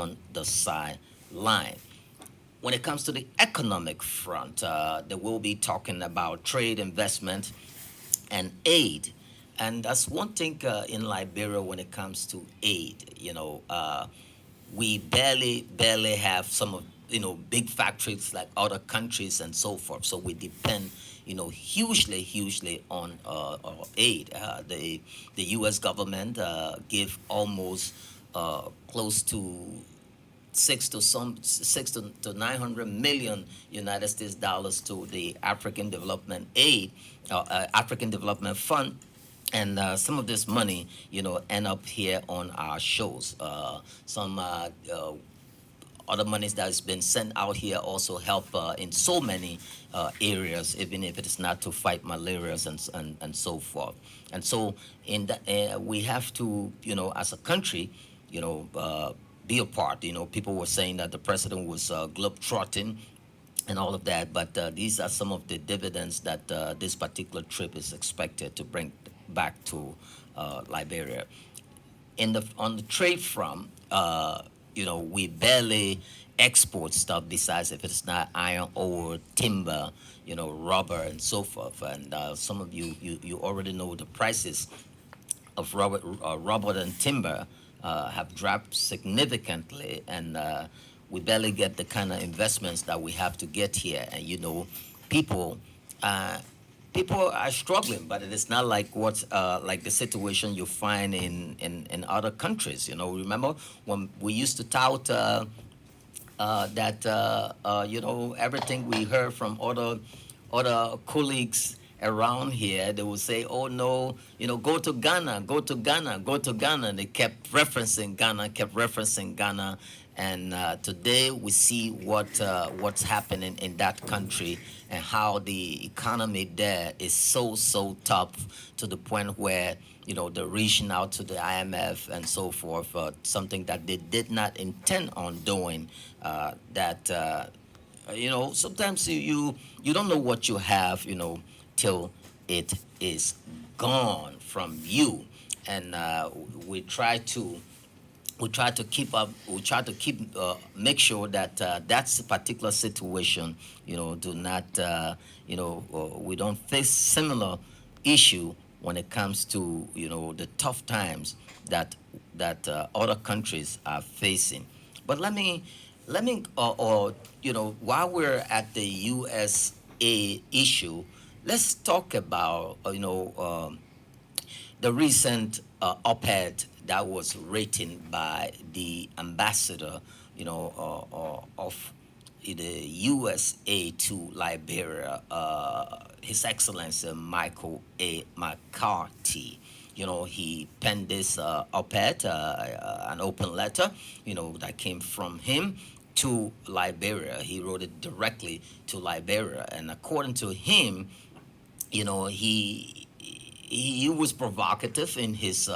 on the sideline. When it comes to the economic front, they will be talking about trade, investment, and aid. And that's one thing in Liberia when it comes to aid. We barely have some of big factories like other countries and so forth. So we depend hugely on aid. The U.S. government give almost close to six to 900 million United States dollars to the African Development Fund, and some of this money, end up here on our shows. Some other monies that has been sent out here also help in so many areas, even if it is not to fight malaria and so forth. And so, we have to, as a country, be a part. People were saying that the president was globetrotting and all of that, but these are some of the dividends that this particular trip is expected to bring back to Liberia. On the trade front, we barely export stuff besides if it's not iron ore, timber, rubber, and so forth. And some of you already know the prices of rubber and timber have dropped significantly, and we barely get the kind of investments that we have to get here. And people uh, people are struggling, but it is not like what like the situation you find in other countries. Remember when we used to tout that everything we heard from other colleagues around here, they would say, "Oh no, go to Ghana, go to Ghana, go to Ghana." And they kept referencing Ghana, and today we see what's happening in that country and how the economy there is so tough to the point where they're reaching out to the IMF and so forth, something that they did not intend on doing. That sometimes you don't know what you have, till it is gone from you, and we try to keep make sure that that's a particular situation, do not we don't face similar issue when it comes to the tough times that other countries are facing. But let me or while we're at the USA issue, let's talk about the recent op-ed that was written by the ambassador, of the USA to Liberia, His Excellency Michael A. McCarthy. He penned this op-ed, an open letter, that came from him to Liberia. He wrote it directly to Liberia, and according to him, he was provocative in his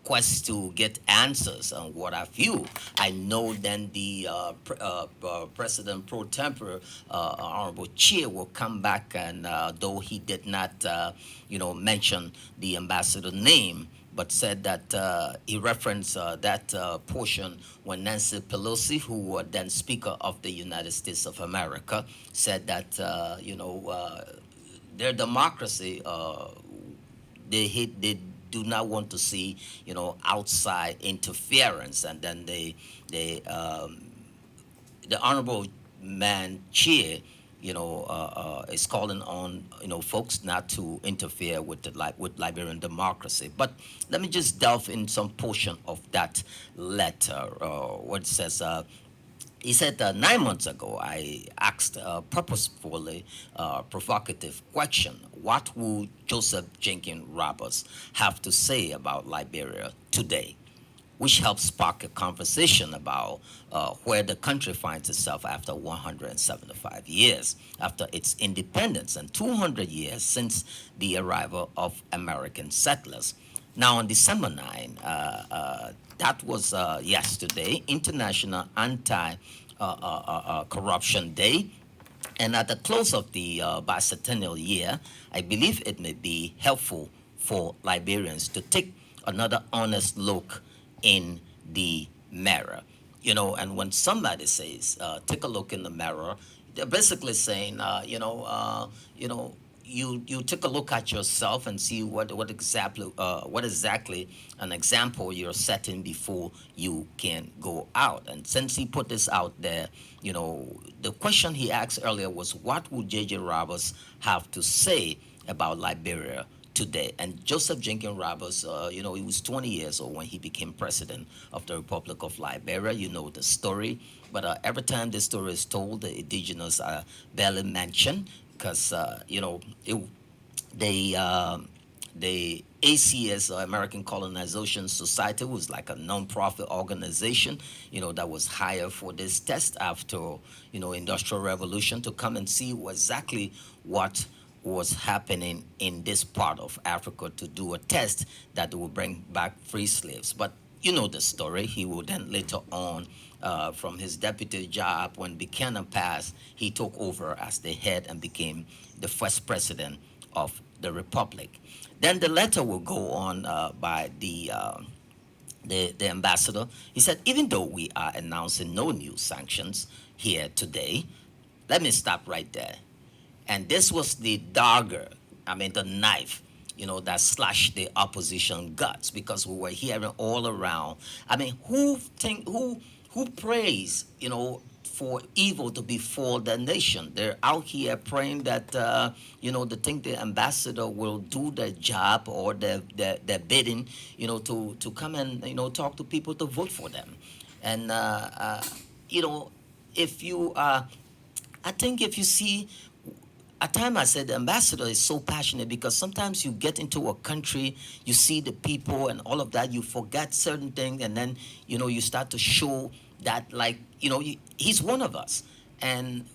quest to get answers on what have you. I know then the President pro tempore, Honorable Chia, will come back, and though he did not, mention the ambassador name, but said that he referenced that portion when Nancy Pelosi, who was then Speaker of the United States of America, said that their democracy, they do not want to see outside interference, and then the honorable man Chair is calling on folks not to interfere with with Liberian democracy. But let me just delve in some portion of that letter. What it says. He said 9 months ago, I asked a purposefully provocative question. What would Joseph Jenkins Roberts have to say about Liberia today? Which helped spark a conversation about where the country finds itself after 175 years after its independence and 200 years since the arrival of American settlers. Now, on December 9, that was yesterday, International Anti Corruption Day. And at the close of the bicentennial year, I believe it may be helpful for Liberians to take another honest look in the mirror. And when somebody says, take a look in the mirror, they're basically saying, you take a look at yourself and see what exactly an example you're setting before you can go out. And since he put this out there, the question he asked earlier was, what would J.J. Roberts have to say about Liberia today? And Joseph Jenkins Roberts, he was 20 years old when he became president of the Republic of Liberia. You know the story. But every time this story is told, the indigenous are barely mentioned because, they, the ACS, American Colonization Society, was like a non-profit organization, that was hired for this test after, Industrial Revolution to come and see exactly what was happening in this part of Africa to do a test that will bring back free slaves. But you know the story. He would then later on, from his deputy job when Buchanan passed, he took over as the head and became the first president of the republic. Then the letter will go on by the ambassador. He said, even though we are announcing no new sanctions here today, let me stop right there. And this was the dagger, the knife, that slashed the opposition guts because we were hearing all around. Who prays, for evil to befall the nation? They're out here praying that, they think the ambassador will do their job or their bidding, to come and, talk to people to vote for them. And, if you, I think if you see, at time I said the ambassador is so passionate because sometimes you get into a country, you see the people and all of that, you forget certain things, and then you start to show that, like, he's one of us, and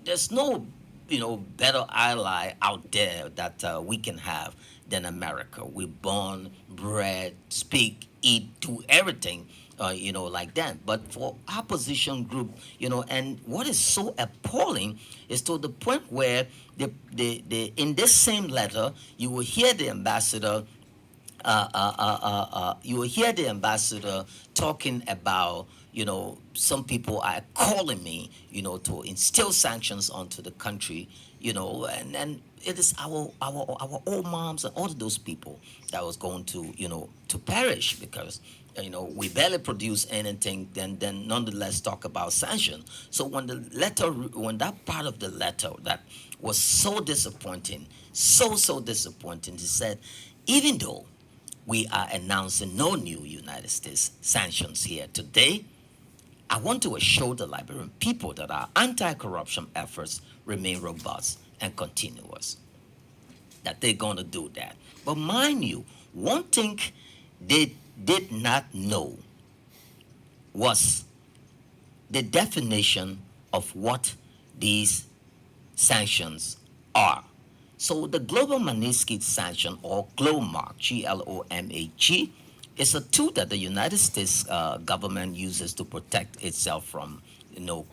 there's no better ally out there that we can have than America. We're born, bred, speak, eat, do everything, like that. But for opposition group, and what is so appalling is to the point where the in this same letter, you will hear the ambassador, you will hear the ambassador talking about, some people are calling me, to instill sanctions onto the country, and it is our old moms and all of those people that was going to perish because, we barely produce anything, then nonetheless talk about sanctions. So when that part of the letter that was so disappointing, so disappointing, he said, even though we are announcing no new United States sanctions here today, I want to assure the Liberian people that our anti-corruption efforts remain robust and continuous, that they're going to do that. But mind you, one thing they did not know was the definition of what these sanctions are. So the Global Magnitsky Sanction, or GLOMAG, GLOMAG, is a tool that the United States government uses to protect itself from,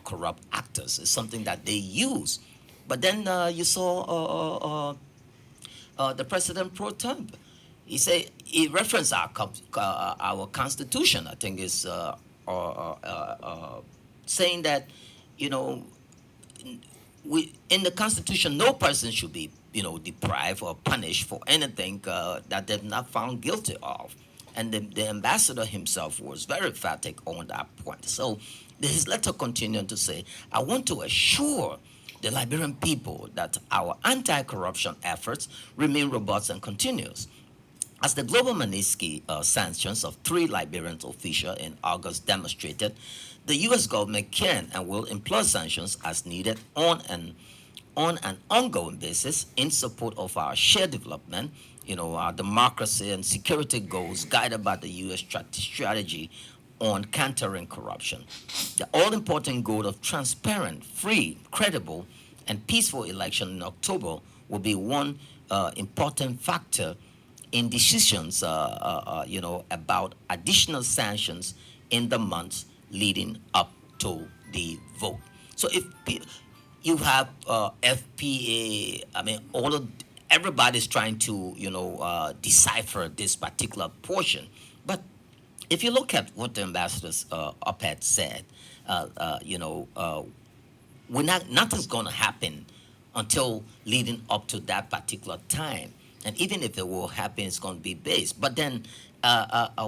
corrupt actors. It's something that they use. But then you saw the President pro tem. He referenced our Constitution. I think is saying that, we in the Constitution, no person should be, deprived or punished for anything that they're not found guilty of. And the ambassador himself was very emphatic on that point. So his letter continued to say, I want to assure the Liberian people that our anti-corruption efforts remain robust and continuous. As the global Magnitsky sanctions of 3 Liberian officials in August demonstrated, the U.S. government can and will employ sanctions as needed on an ongoing basis in support of our shared development, our democracy and security goals guided by the U.S. strategy on countering corruption. The all-important goal of transparent, free, credible, and peaceful election in October will be one important factor in decisions, about additional sanctions in the months leading up to the vote. So if you have FPA, everybody's trying to, decipher this particular portion. But if you look at what the ambassador's op-ed said, we're not nothing's going to happen until leading up to that particular time. And even if it will happen, it's going to be based. But then,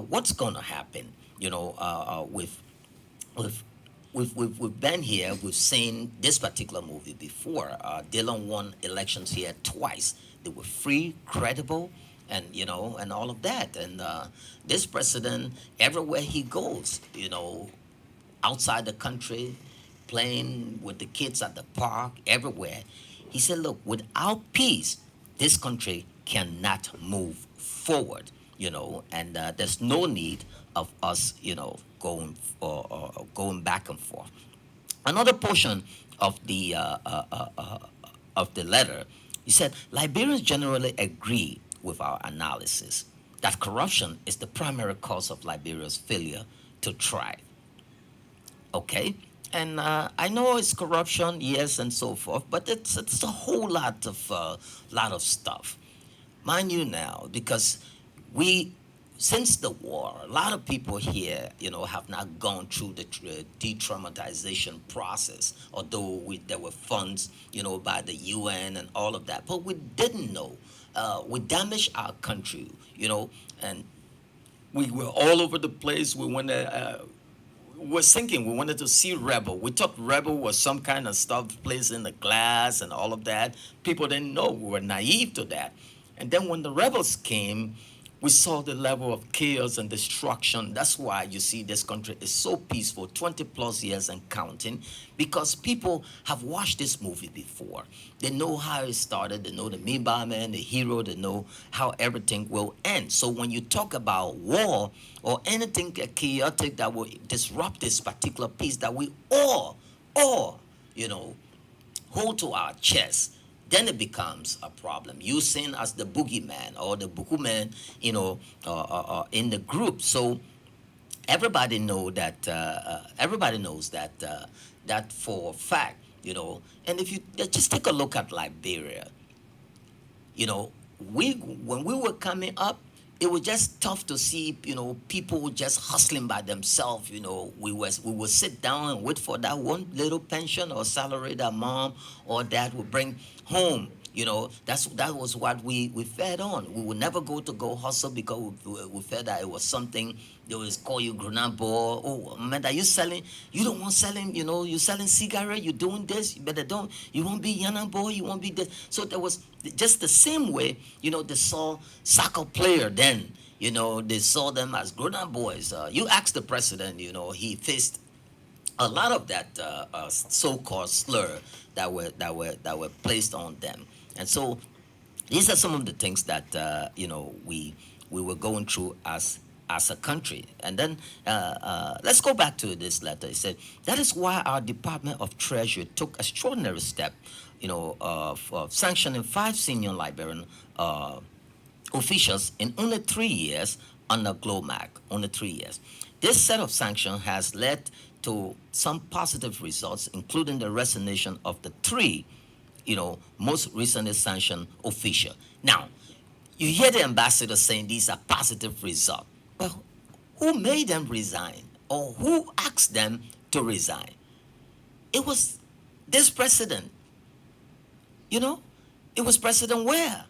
what's going to happen? You know, with we've been here. We've seen this particular movie before. Dylan won elections here twice. They were free, credible, and and all of that. And this president, everywhere he goes, outside the country, playing with the kids at the park, everywhere. He said, look, without peace, this country cannot move forward, and there's no need of us, going back and forth. Another portion of the letter, he said, Liberians generally agree with our analysis that corruption is the primary cause of Liberia's failure to thrive. Okay, and I know it's corruption, yes, and so forth, but it's a whole lot of stuff, mind you now, because we since the war, a lot of people here, have not gone through the de-traumatization process, although there were funds, by the UN and all of that, but we didn't know. We damaged our country, and we were all over the place. We went was thinking we wanted to see Rebel. We thought Rebel was some kind of stuff placed in the glass and all of that. People didn't know. We were naive to that. And then when the rebels came, we saw the level of chaos and destruction. That's why you see this country is so peaceful, 20 plus years and counting, because people have watched this movie before. They know how it started. They know the Miba man, the hero. They know how everything will end. So when you talk about war or anything chaotic that will disrupt this particular peace that we all, hold to our chest, then it becomes a problem. You seen as the boogeyman or the boogeyman, in the group. So everybody knows that. Everybody knows that that for a fact. And if you just take a look at Liberia, we when we were coming up, it was just tough to see, people just hustling by themselves. We would sit down and wait for that one little pension or salary that mom or dad would bring home. That was what we fed on. We would never go hustle because we felt that it was something. They always call you granabo. Oh man, are you selling? You don't want selling. You selling cigarette. You doing this. You better don't. You won't be young boy. You won't be this. So there was just the same way. They saw soccer player then. They saw them as grown-up boys. You ask the president. He faced a lot of that so-called slur that were placed on them. And so these are some of the things that we were going through as a country. And then let's go back to this letter. It said that is why our Department of Treasury took extraordinary step, of sanctioning 5 senior Liberian officials in only 3 years under GLOMAC. Only 3 years. This set of sanctions has led to some positive results, including the resignation of the 3 most recently sanctioned official. Now, you hear the ambassador saying these are positive results. Well, who made them resign? Or who asked them to resign? It was this president. It was President Ware.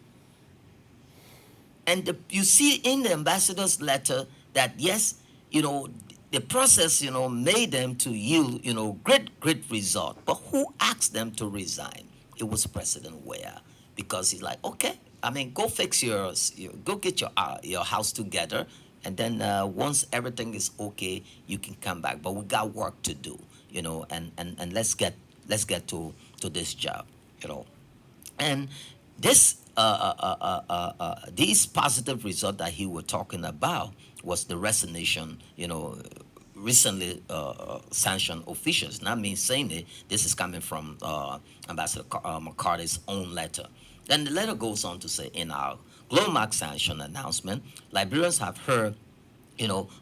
And you see in the ambassador's letter that, yes, the process, made them to yield, great result. But who asked them to resign? It was President Ware, because he's like, okay, go fix go get your house together, and then once everything is okay, you can come back. But we got work to do, and let's get to this job, and this these positive results that he was talking about was the resignation, recently sanctioned officials. Not me saying it. This is coming from Ambassador McCarthy's own letter. Then the letter goes on to say, in our GLOMAC sanction announcement, Liberians have heard,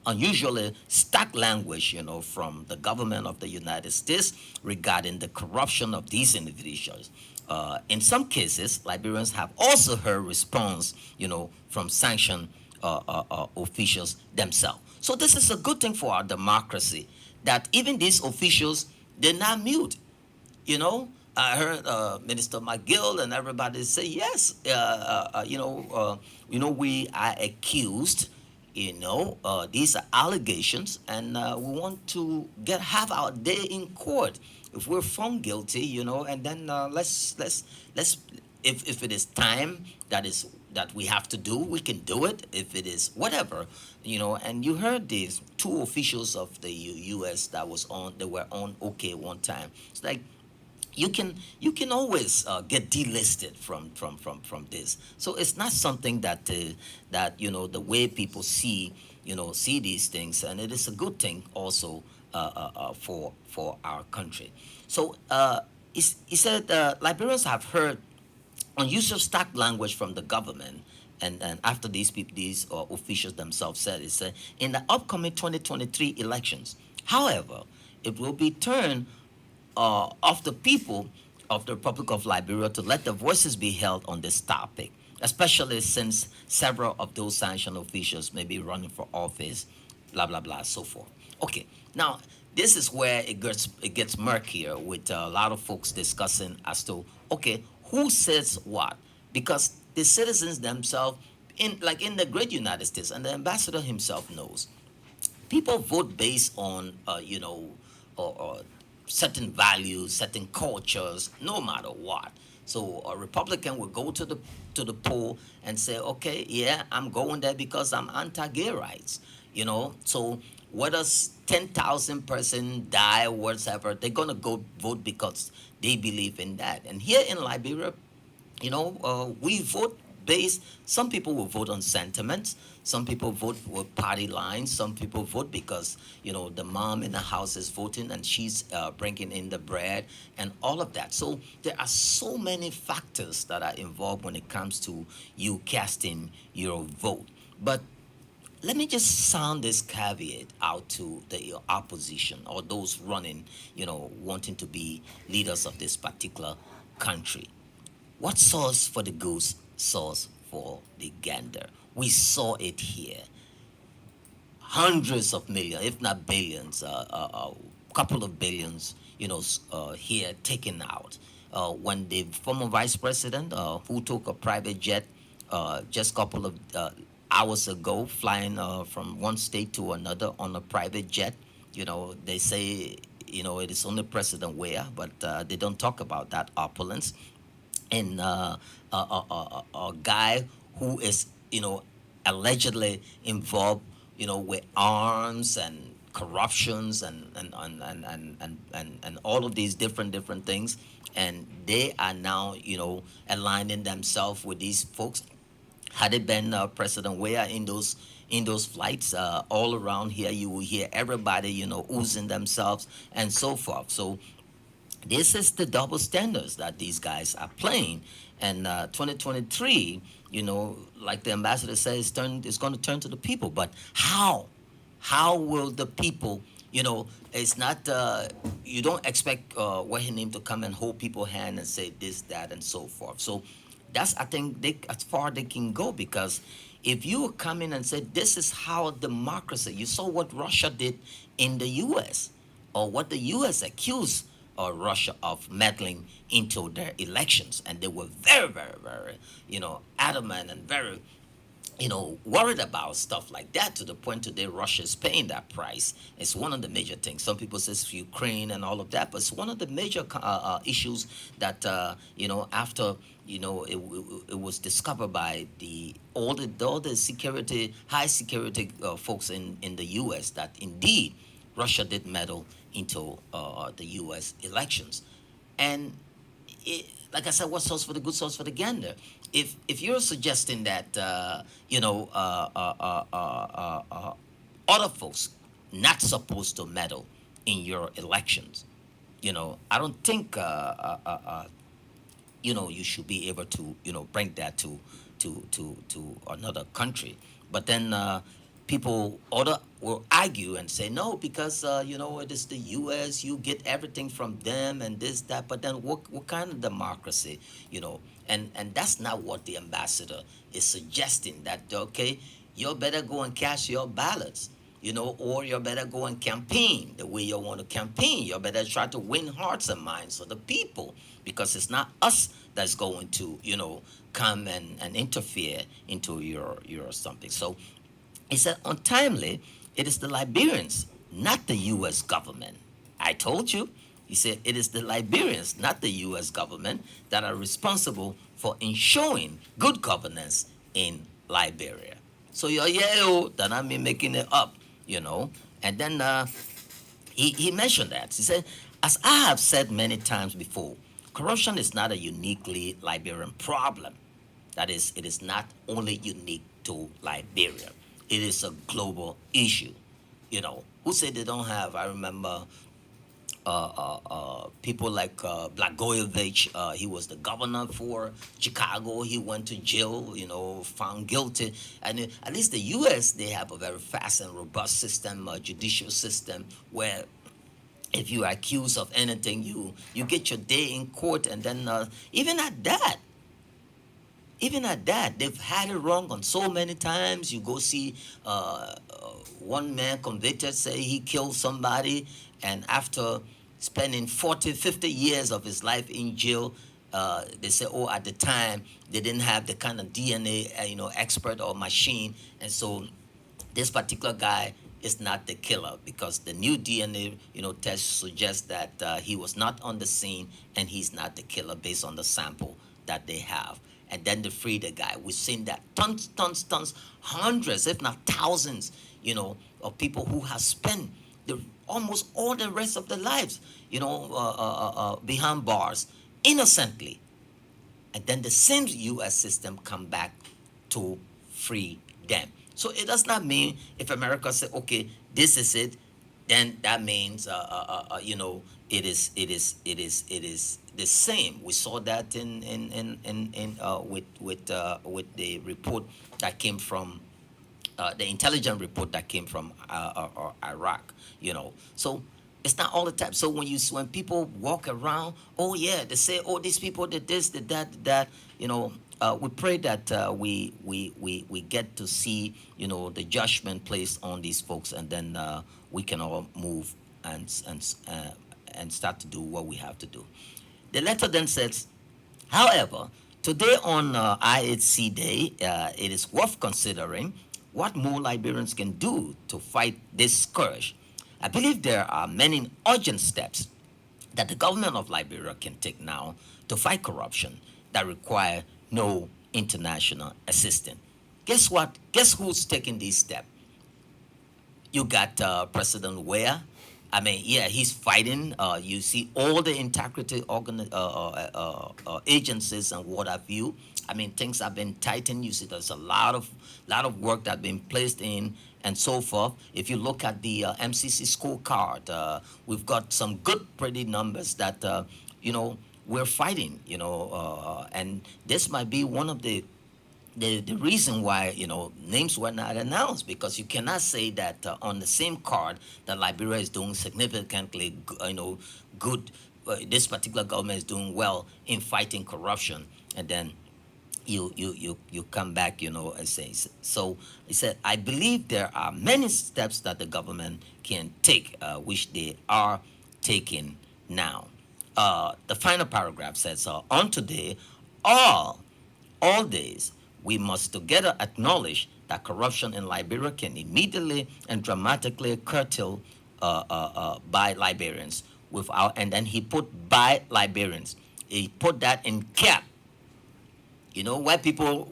unusually stark language, from the government of the United States regarding the corruption of these individuals. In some cases, Liberians have also heard response, from sanctioned officials themselves. So this is a good thing for our democracy, that even these officials, they're not mute. You know, I heard Minister McGill and everybody say yes. We are accused. These are allegations, and we want to have our day in court. If we're found guilty, and then let's if it is time that we have to do, we can do it. If it is whatever, and you heard these two officials of the U.S. they were on OK one time. It's like you can always get delisted from this. So it's not something that the way people see these things, and it is a good thing also for our country. So he said Liberians have heard unusual stark language from the government. And after these officials themselves said, it said, in the upcoming 2023 elections, however, it will be turned of the people of the Republic of Liberia to let their voices be held on this topic, especially since several of those sanctioned officials may be running for office, blah blah blah, so forth. Okay, now this is where it gets murkier with a lot of folks discussing as to, okay, who says what, because the citizens themselves, in the great United States, and the ambassador himself knows, people vote based on or certain values, certain cultures, no matter what. So a Republican will go to the poll and say, okay, yeah, I'm going there because I'm anti-gay rights. So whether 10,000 person die, whatever, they're gonna go vote because they believe in that. And here in Liberia, we vote based. Some people will vote on sentiments. Some people vote with party lines. Some people vote because the mom in the house is voting and she's bringing in the bread and all of that. So there are so many factors that are involved when it comes to you casting your vote. But let me just sound this caveat out to the opposition or those running, wanting to be leaders of this particular country. What sauce for the goose, sauce for the gander? We saw it here. Hundreds of millions, if not billions, couple of billions, here taken out. When the former vice president, who took a private jet just a couple of hours ago, flying from one state to another on a private jet, they say, it is only President Weah, but they don't talk about that opulence. And a guy who is allegedly involved with arms and corruptions and all of these different things, and they are now aligning themselves with these folks. Had it been President Weah in those flights, all around here you will hear everybody oozing themselves and so forth. So this is the double standards that these guys are playing. And 2023, like the ambassador says, it's going to turn to the people. But how will the people, it's not, you don't expect what name to come and hold people's hand and say this, that, and so forth. So that's, I think, as far they can go, because if you come in and say this is how democracy, you saw what Russia did in the U.S., or what the U.S. accused Russia of meddling into their elections, and they were very, very, very, adamant and very, worried about stuff like that, to the point today Russia is paying that price. It's one of the major things. Some people say it's Ukraine and all of that, but it's one of the major issues that after it was discovered by all the security, high security folks in the U.S., that indeed Russia did meddle into the U.S. elections. And like I said, what sauce for the good, sauce for the gander? If you're suggesting that other folks not supposed to meddle in your elections, I don't think you should be able to bring that to another country. But then people other will argue and say no, because it is the U.S. You get everything from them and this, that. But then what kind of democracy, and that's not what the ambassador is suggesting. That, okay, you better go and cast your ballots. or you better go and campaign the way you want to campaign. You better try to win hearts and minds of the people, because it's not us that's going to, come and interfere into your something. So he said, untimely, it is the Liberians, not the U.S. government. I told you. He said, it is the Liberians, not the U.S. government, that are responsible for ensuring good governance in Liberia. So you're, that I mean making it up, And then he mentioned that. He said, as I have said many times before, corruption is not a uniquely Liberian problem. That is, it is not only unique to Liberia. It is a global issue. Who said they don't have? I remember people like Blagojevich. He was the governor for Chicago. He went to jail, found guilty. And at least the U.S., they have a very fast and robust system, judicial system, where if you are accused of anything, you get your day in court. And then even at that, they've had it wrong on so many times. You go see one man convicted, say he killed somebody, and after spending 40, 50 years of his life in jail, they say, oh, at the time, they didn't have the kind of DNA, expert or machine, and so this particular guy is not the killer, because the new DNA, test suggests that he was not on the scene and he's not the killer based on the sample that they have. And then they free the guy. We've seen that tons, hundreds, if not thousands, of people who have spent almost all the rest of their lives, behind bars, innocently. And then the same U.S. system come back to free them. So it does not mean if America say, okay, this is it, then that means, it is the same. We saw that with the report that came from the intelligence report that came from Iraq. So it's not all the time. So when people walk around, oh yeah, they say, oh, these people did this, did that, did that. We pray that we get to see the judgment placed on these folks, and then we can all move and start to do what we have to do. The letter then says, however, today on IHC Day, it is worth considering what more Liberians can do to fight this scourge. I believe there are many urgent steps that the government of Liberia can take now to fight corruption that require no international assistance. Guess what? Guess who's taking these steps? You got President Weah. I mean, yeah, he's fighting. You see all the integrity agencies and what have you. I mean, things have been tightened. You see, there's a lot of work that's been placed in and so forth. If you look at the MCC scorecard, we've got some good, pretty numbers that we're fighting. And this might be one of the reason why names were not announced, because you cannot say that on the same card that Liberia is doing significantly good, this particular government is doing well in fighting corruption, and then you come back and say. So he said, I believe there are many steps that the government can take, which they are taking now. The final paragraph says, on today, all days, we must together acknowledge that corruption in Liberia can immediately and dramatically curtail by Liberians. And then he put by Liberians. He put that in cap. Why people,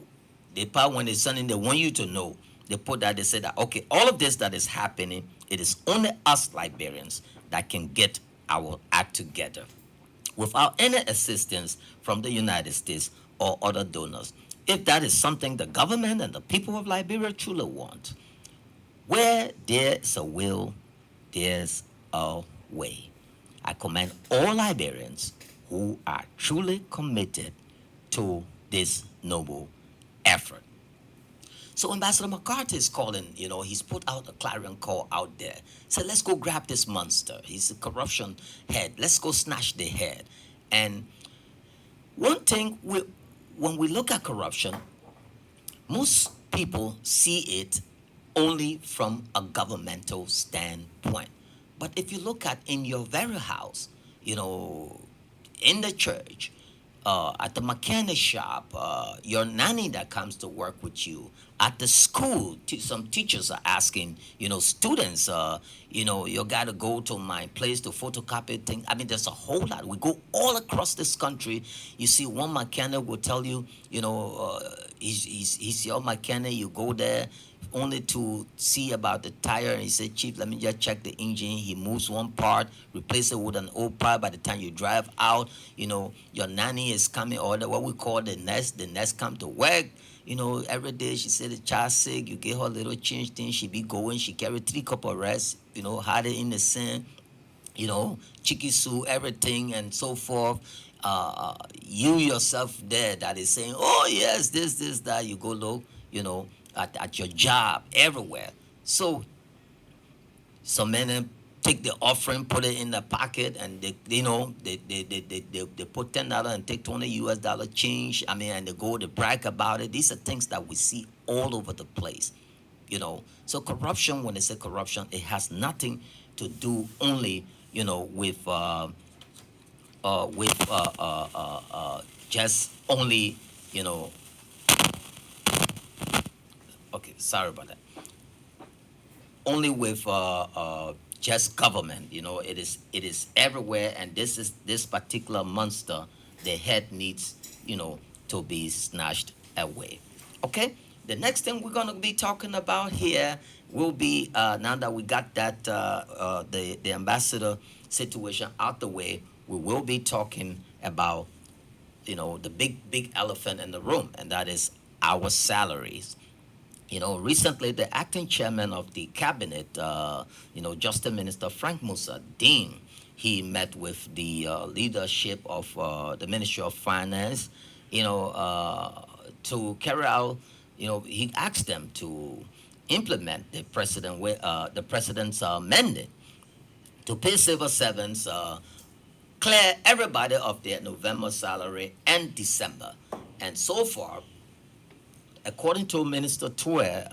when they're sending, they want you to know. They put that, they say that, okay, all of this that is happening, it is only us Liberians that can get our act together without any assistance from the United States or other donors. If that is something the government and the people of Liberia truly want, where there's a will, there's a way. I commend all Liberians who are truly committed to this noble effort. So Ambassador McCarthy is calling, he's put out a clarion call out there. So let's go grab this monster. He's a corruption head. Let's go snatch the head. And one thing, when we look at corruption, most people see it only from a governmental standpoint. But if you look at in your very house, you know, in the church, at the mechanic shop, your nanny that comes to work with you, at the school, some teachers are asking, students, you got to go to my place to photocopy things. I mean, there's a whole lot. We go all across this country. You see, one mechanic will tell you, he's your mechanic. You go there only to see about the tire, and he said, Chief, let me just check the engine. He moves one part, replace it with an old part. By the time you drive out, your nanny is coming, or what we call the nest come to work. Every day she said the child sick, you give her a little change thing, she be going, she carry 3 cup of rice, hide it in the sand, chicken soup, everything, and so forth. You yourself there that is saying, oh yes, this, that, you go look, at your job, everywhere. So some men take the offering, put it in the pocket, and they put $10 and take $20 change. I mean, and they go to brag about it. These are things that we see all over the place. So corruption. When they say corruption, it has nothing to do only, just only, you know. Okay, sorry about that. Only with just government. It is everywhere, and this particular monster. The head needs to be snatched away. Okay. The next thing we're gonna be talking about here will be now that we got that the ambassador situation out the way. We will be talking about the big elephant in the room, and that is our salaries. Recently, the acting chairman of the cabinet, Justice Minister Frank Musa Dean, he met with the leadership of the Ministry of Finance, to carry out, he asked them to implement the president's mandate to pay civil servants, clear everybody of their November salary and December. And so far, according to Minister Toure,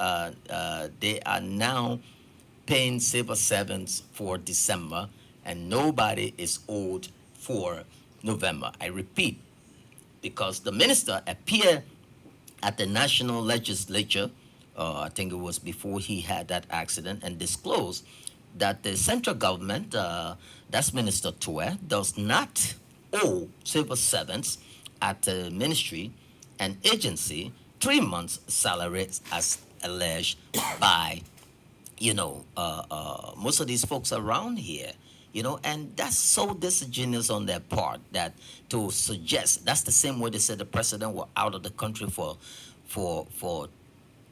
they are now paying civil servants for December, and nobody is owed for November. I repeat, because the minister appeared at the national legislature, I think it was before he had that accident, and disclosed that the central government, that's Minister Toure, does not owe civil servants at the ministry and agency 3 months' salaries as alleged by, most of these folks around here. And that's so disingenuous on their part that to suggest that's the same way they said the president was out of the country for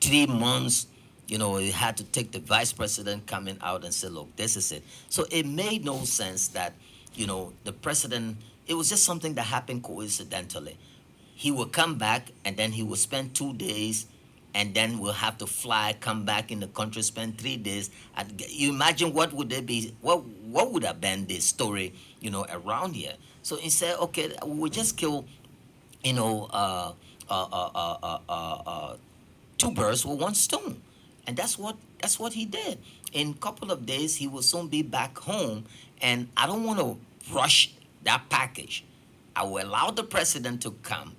3 months. He had to take the vice president coming out and say, look, this is it. So it made no sense that, the president, it was just something that happened coincidentally. He will come back, and then he will spend 2 days, and then we'll have to fly, come back in the country, spend 3 days. And you imagine what would there be? What would have been the story, around here? So he said, okay, we'll just kill, you know, uh, uh, uh, uh, uh, uh, uh, two birds with one stone, and that's what he did. In a couple of days, he will soon be back home, and I don't want to rush that package. I will allow the president to come,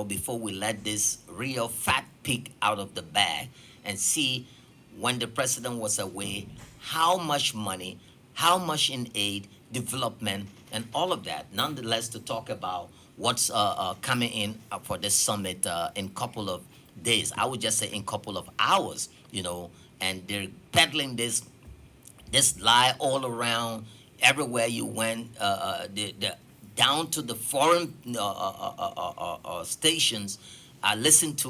before we let this real fat pig out of the bag and see when the president was away, how much money, how much in aid, development, and all of that. Nonetheless, to talk about what's coming in for this summit in couple of days. I would just say in couple of hours, and they're peddling this lie all around everywhere you went. The down to the foreign stations. I listened to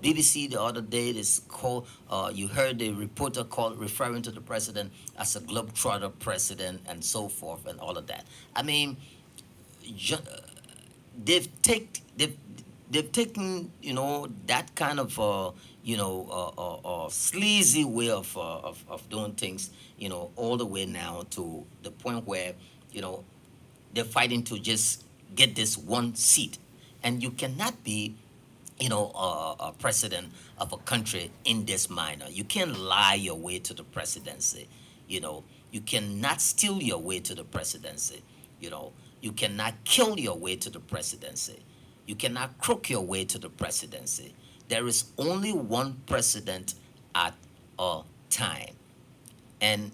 BBC the other day. This call, you heard the reporter call referring to the president as a globetrotter president and so forth and all of that. I mean, ju- they've take they've taken that kind of sleazy way of doing things all the way now to the point where you know they're fighting to just get this one seat, and you cannot be a president of a country in this manner. You can't lie your way to the presidency. You know, you cannot steal your way to the presidency. You know, you cannot kill your way to the presidency. You cannot crook your way to the presidency. There is only one president at a time. And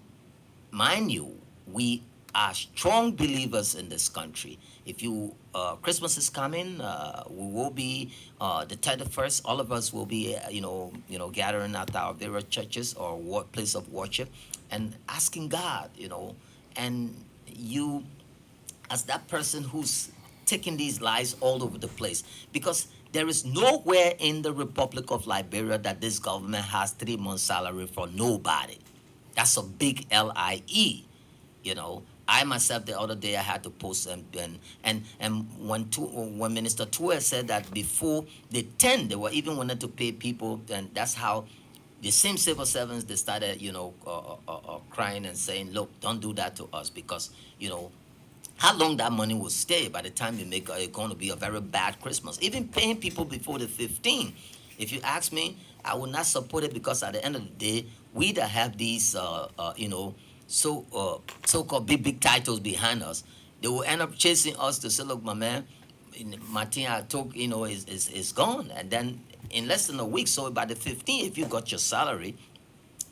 mind you, we are strong believers in this country. If you Christmas is coming, we will be the 31st. All of us will be, gathering at our various churches or place of worship, and asking God, and you as that person who's taking these lies all over the place, because there is nowhere in the Republic of Liberia that this government has 3 months salary for nobody. That's a big LIE. You know, I myself the other day I had to post, and when Minister Tua said that before the 10 they were even wanted to pay people, and that's how the same civil servants they started, crying and saying, look, don't do that to us, because how long that money will stay by the time you make it's going to be a very bad Christmas. Even paying people before the 15th, if you ask me, I will not support it, because at the end of the day, we that have these, so-called big titles behind us, they will end up chasing us to say, look, my man, my team I took, is gone. And then in less than a week, so by the 15th, if you got your salary,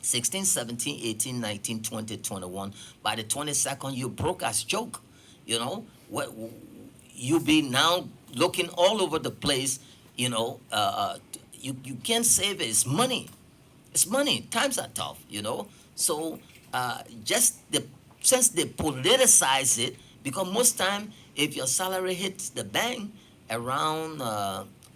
16, 17, 18, 19, 20, 21, by the 22nd, you broke as joke. What you be now looking all over the place. You can't save it. It's money. Times are tough. So just since they politicize it, because most time if your salary hits the bank around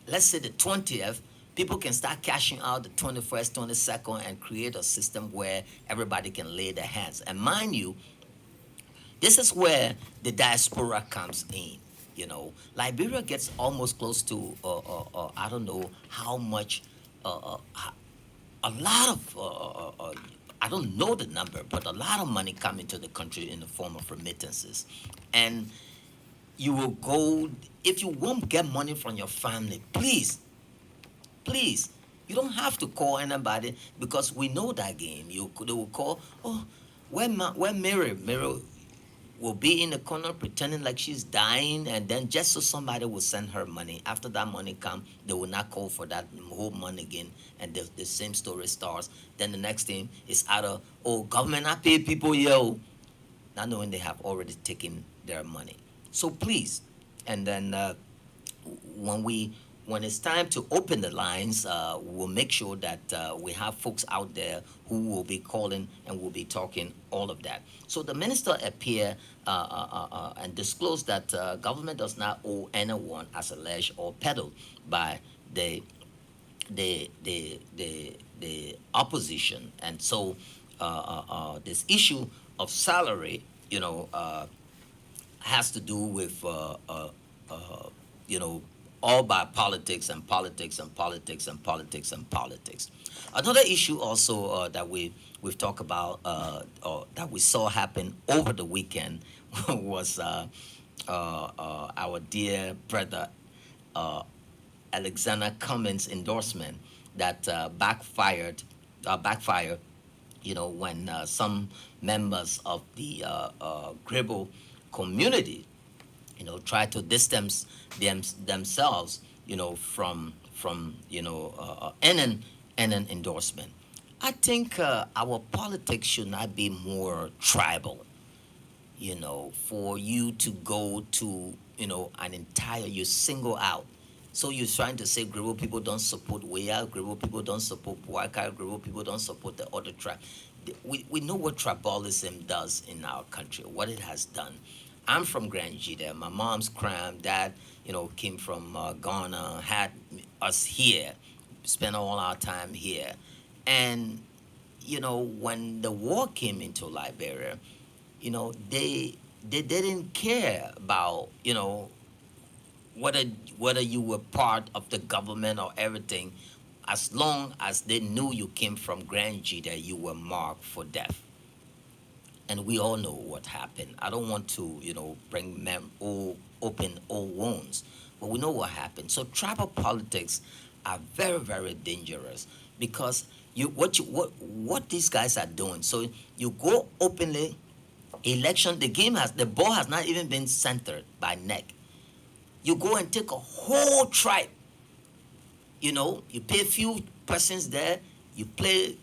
let's say the 20th, people can start cashing out the 21st, 22nd, and create a system where everybody can lay their hands. And mind you, this is where the diaspora comes in. Liberia gets almost close to I don't know how much, a lot of I don't know the number, but a lot of money come into the country in the form of remittances. And you will go, if you won't get money from your family, please, you don't have to call anybody, because we know that game. They will call, oh, where Mary will be in the corner pretending like she's dying, and then just so somebody will send her money. After that money come, they will not call for that whole money again, and the same story starts. Then the next thing is either, oh, government not pay people, yo, not knowing they have already taken their money. So please, and then when we when it's time to open the lines, we'll make sure that we have folks out there who will be calling and will be talking all of that. So the minister appeared and disclosed that government does not owe anyone as alleged or peddled by the the opposition. And so this issue of salary, has to do with all by politics and politics and politics and politics and politics. Another issue also that we've talked about, or that we saw happen over the weekend was our dear brother uh, Alexander Cummings' endorsement that backfired. When some members of the Gribble community try to distance themselves from any endorsement. I think our politics should not be more tribal. For you to go to an entire, you single out. So you're trying to say Gribble people don't support Wea, Gribble people don't support Puaka, Gribble people don't support the other tribe. We know what tribalism does in our country, what it has done. I'm from Grand Jita. My mom's crime, dad, came from Ghana, had us here, spent all our time here. And, when the war came into Liberia, they didn't care about, whether whether you were part of the government or everything. As long as they knew you came from Grand Jita, you were marked for death. And we all know what happened. I don't want to, open old wounds, but we know what happened. So tribal politics are very, very dangerous because what these guys are doing. So you go openly, election, the ball has not even been centered by neck. You go and take a whole tribe. You pay a few persons there. You play,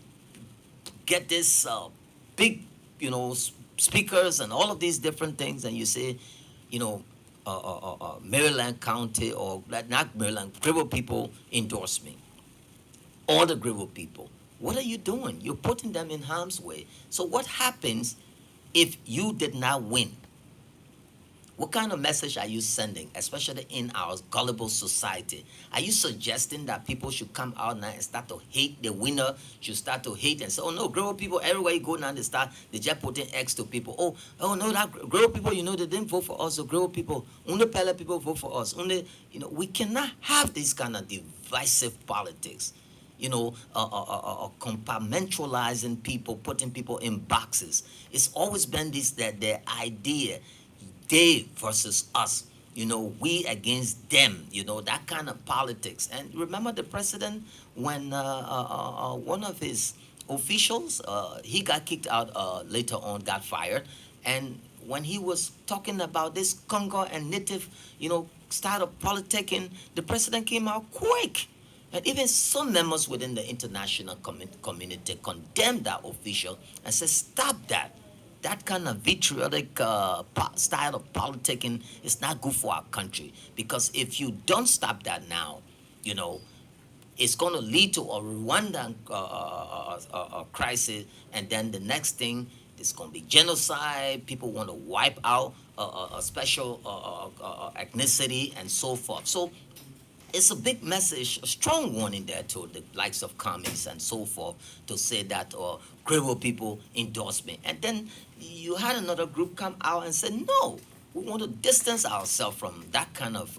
get this big, speakers and all of these different things, and you say, you know, Maryland County or not Maryland, Gribble people endorse me. All the Gribble people. What are you doing? You're putting them in harm's way. So what happens if you did not win? What kind of message are you sending, especially in our gullible society? Are you suggesting that people should come out now and start to hate the winner, should start to hate and say, oh no, grow people, everywhere you go now, they just putting X to people. Oh no, that grow people, they didn't vote for us, the grow people, only Pele people vote for us. We cannot have this kind of divisive politics. Compartmentalizing people, putting people in boxes. It's always been this, that their idea, they versus us, we against them, that kind of politics. And remember the president when one of his officials, he got kicked out, later on got fired, and when he was talking about this Congo and native, style of politicking, the president came out quick. And even some members within the international community condemned that official and said, stop that. That kind of vitriolic style of politicking is not good for our country. Because if you don't stop that now, it's going to lead to a Rwandan crisis. And then the next thing is going to be genocide. People want to wipe out a special ethnicity and so forth. So it's a big message, a strong warning there to the likes of commies and so forth to say that Creole people endorse me. And then you had another group come out and say, no, we want to distance ourselves from that kind of,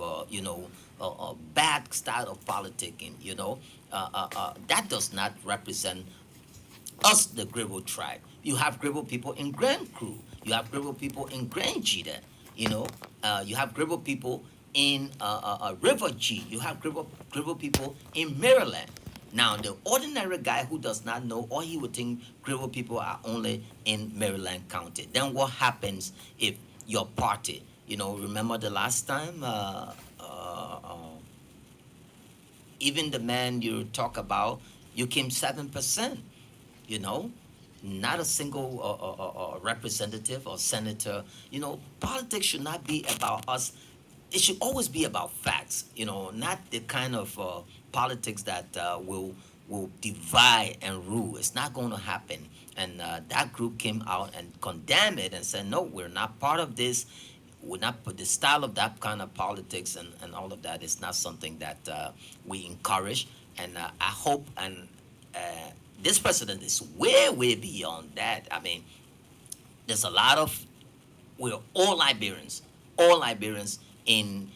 bad style of politicking, that does not represent us, the Gribble tribe. You have Gribble people in Grand Crew. You have Gribble people in Grand Jita. You have Gribble people in River G. You have Gribble people in Maryland. Now, the ordinary guy who does not know, or he would think Gribble people are only in Maryland County. Then what happens if your party, remember the last time, even the man you talk about, you came 7%, not a single representative or senator. Politics should not be about us. It should always be about facts, not the kind of politics that will divide and rule. It's not going to happen. And that group came out and condemned it and said, no, we're not part of this. We're not, the style of that kind of politics and all of that is not something that we encourage. And I hope, and this president is way, way beyond that. I mean, there's a lot of, we're all Liberians in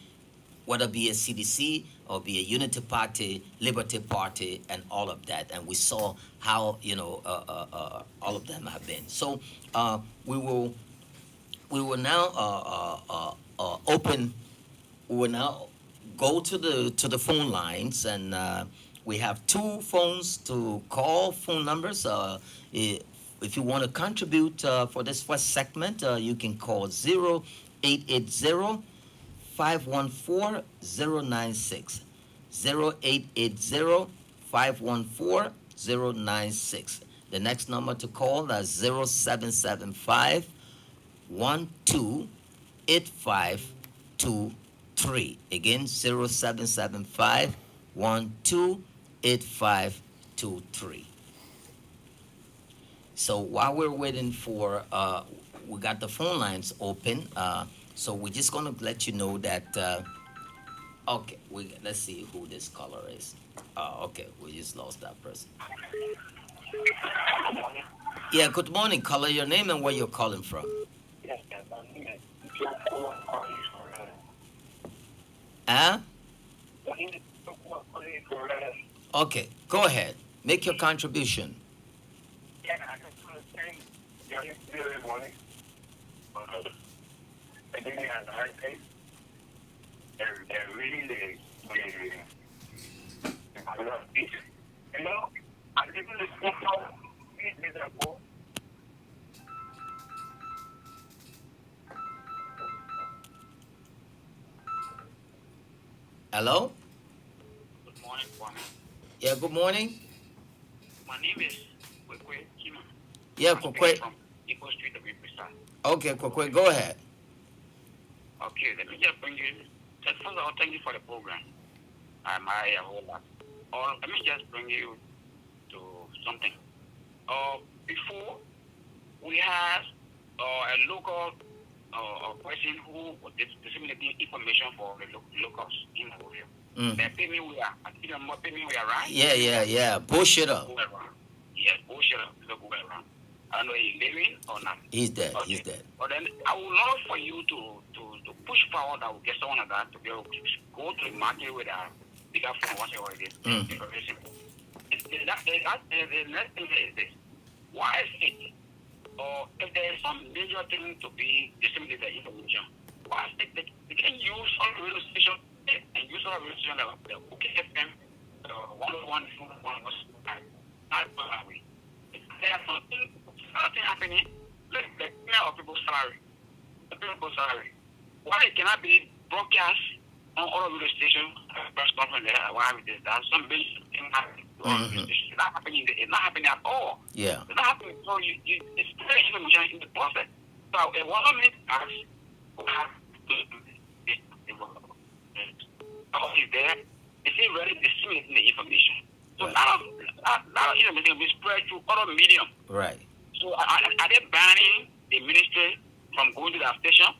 whether it be a CDC or be a Unity Party, Liberty Party, and all of that. And we saw how, all of them have been. So we will now open, we will now go to the phone lines, and we have two phones to call, phone numbers. If you want to contribute for this first segment, you can call 0880 514-096. 0880-514-096. The next number to call is 0775 128523. Again, 0775 128523. So while we're waiting for, we got the phone lines open. So we're just going to let you know that, okay, let's see who this caller is. Okay, we just lost that person. Yeah, good morning, caller. Your name and where you're calling from. Yes, Huh? Okay, go ahead. Make your contribution. Yeah, I just want to say, good morning. I think they have a hard pace. They're really, Hello? I'm living in the school house. Please, Mr. Bo. Hello? Good morning, Kwame. Yeah, good morning. My name is Kwekwe Kima. Yeah, I'm speaking Kwekwe. from Eco Street of Precise. Okay, Kwekwe, go ahead. Okay, let me just bring you. First of all, thank you for the program. I admire a whole lot. Or let me just bring you to something. Before we had a local person who was disseminating information for the locals in Monrovia. They pay me where? I think I'm not paying me where, right? Yeah. Bullshit up. Go around. Yes, bullshit up. Go around. I don't know if he's living or not. He's dead. Okay. He's dead. But then I would love for you to push forward that will get someone like that to be able to go to the market with a bigger phone, whatever it is. It's very simple. The next thing is this. Why is it? Or if there is some major thing to be disseminated information, why is it they can use all the radio station and use all the radio station like the OKFM, 101, 101, not way. If there's something happening, let's clear our people's salary. The people's salary. Why it cannot be broadcast on all of the stations, press conference there, why have this? There's some basic thing happening. It's not happening. It's not happening at all. Yeah. It's not happening. So it's very information in the process. So it wasn't meant as who have is there. It's already disseminating the information. So now information will be spread through other medium. Right. So are they banning the ministry from going to that station?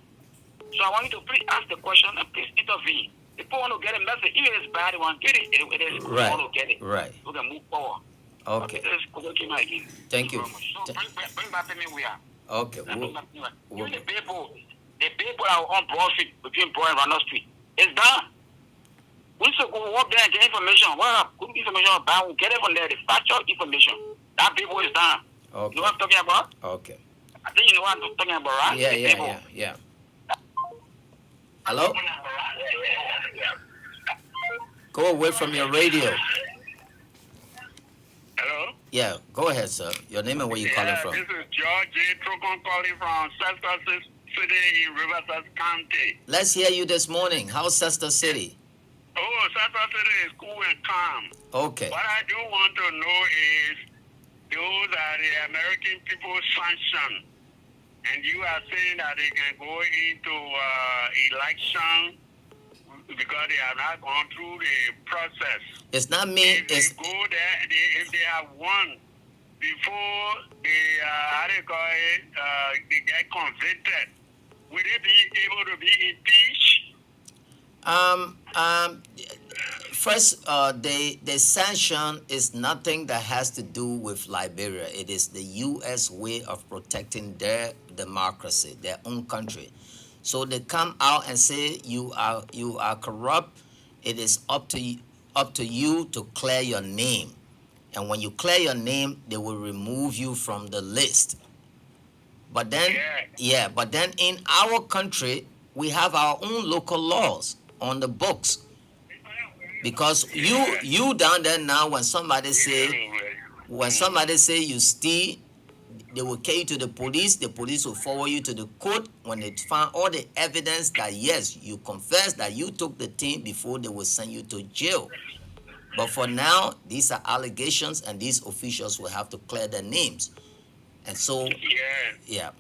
So I want you to please ask the question and please intervene. People want to get a message. Even if it's bad, they want to get it. It is good. Right. They want to get it. Right. We can move forward. Okay. This is Kogokima again. Thank you. Very much. So bring back to me where. Okay. Even the billboard are on Broad Street, between Broad and Ronald Street. It's done. We should go up there and get information. What good information about? We'll get it from there. The factual information. That billboard is done. Okay. You know what I'm talking about? Okay. I think you know what I'm talking about, right? Yeah. Hello? Go away from your radio. Hello? Yeah, go ahead, sir. Your name and where you calling from? This is George J. Trocon calling from Sesta City in Riverside County. Let's hear you this morning. How's Sesta City? Oh, Sesta City is cool and calm. Okay. What I do want to know is those are the American people's sanction. And you are saying that they can go into election because they have not gone through the process. It's not me. If they go there, if they have won before they, they get convicted, will they be able to be impeached? First, the sanction is nothing that has to do with Liberia. It is the U.S. way of protecting their democracy, their own country. So they come out and say you are corrupt. It is up to you to clear your name, and when you clear your name, they will remove you from the list. But then, but then in our country, we have our own local laws on the books. Because you down there now, when somebody say you steal, they will carry you to the police will forward you to the court. When they find all the evidence that yes, you confess that you took the thing, before they will send you to jail. But for now, these are allegations, and these officials will have to clear their names. And so You know,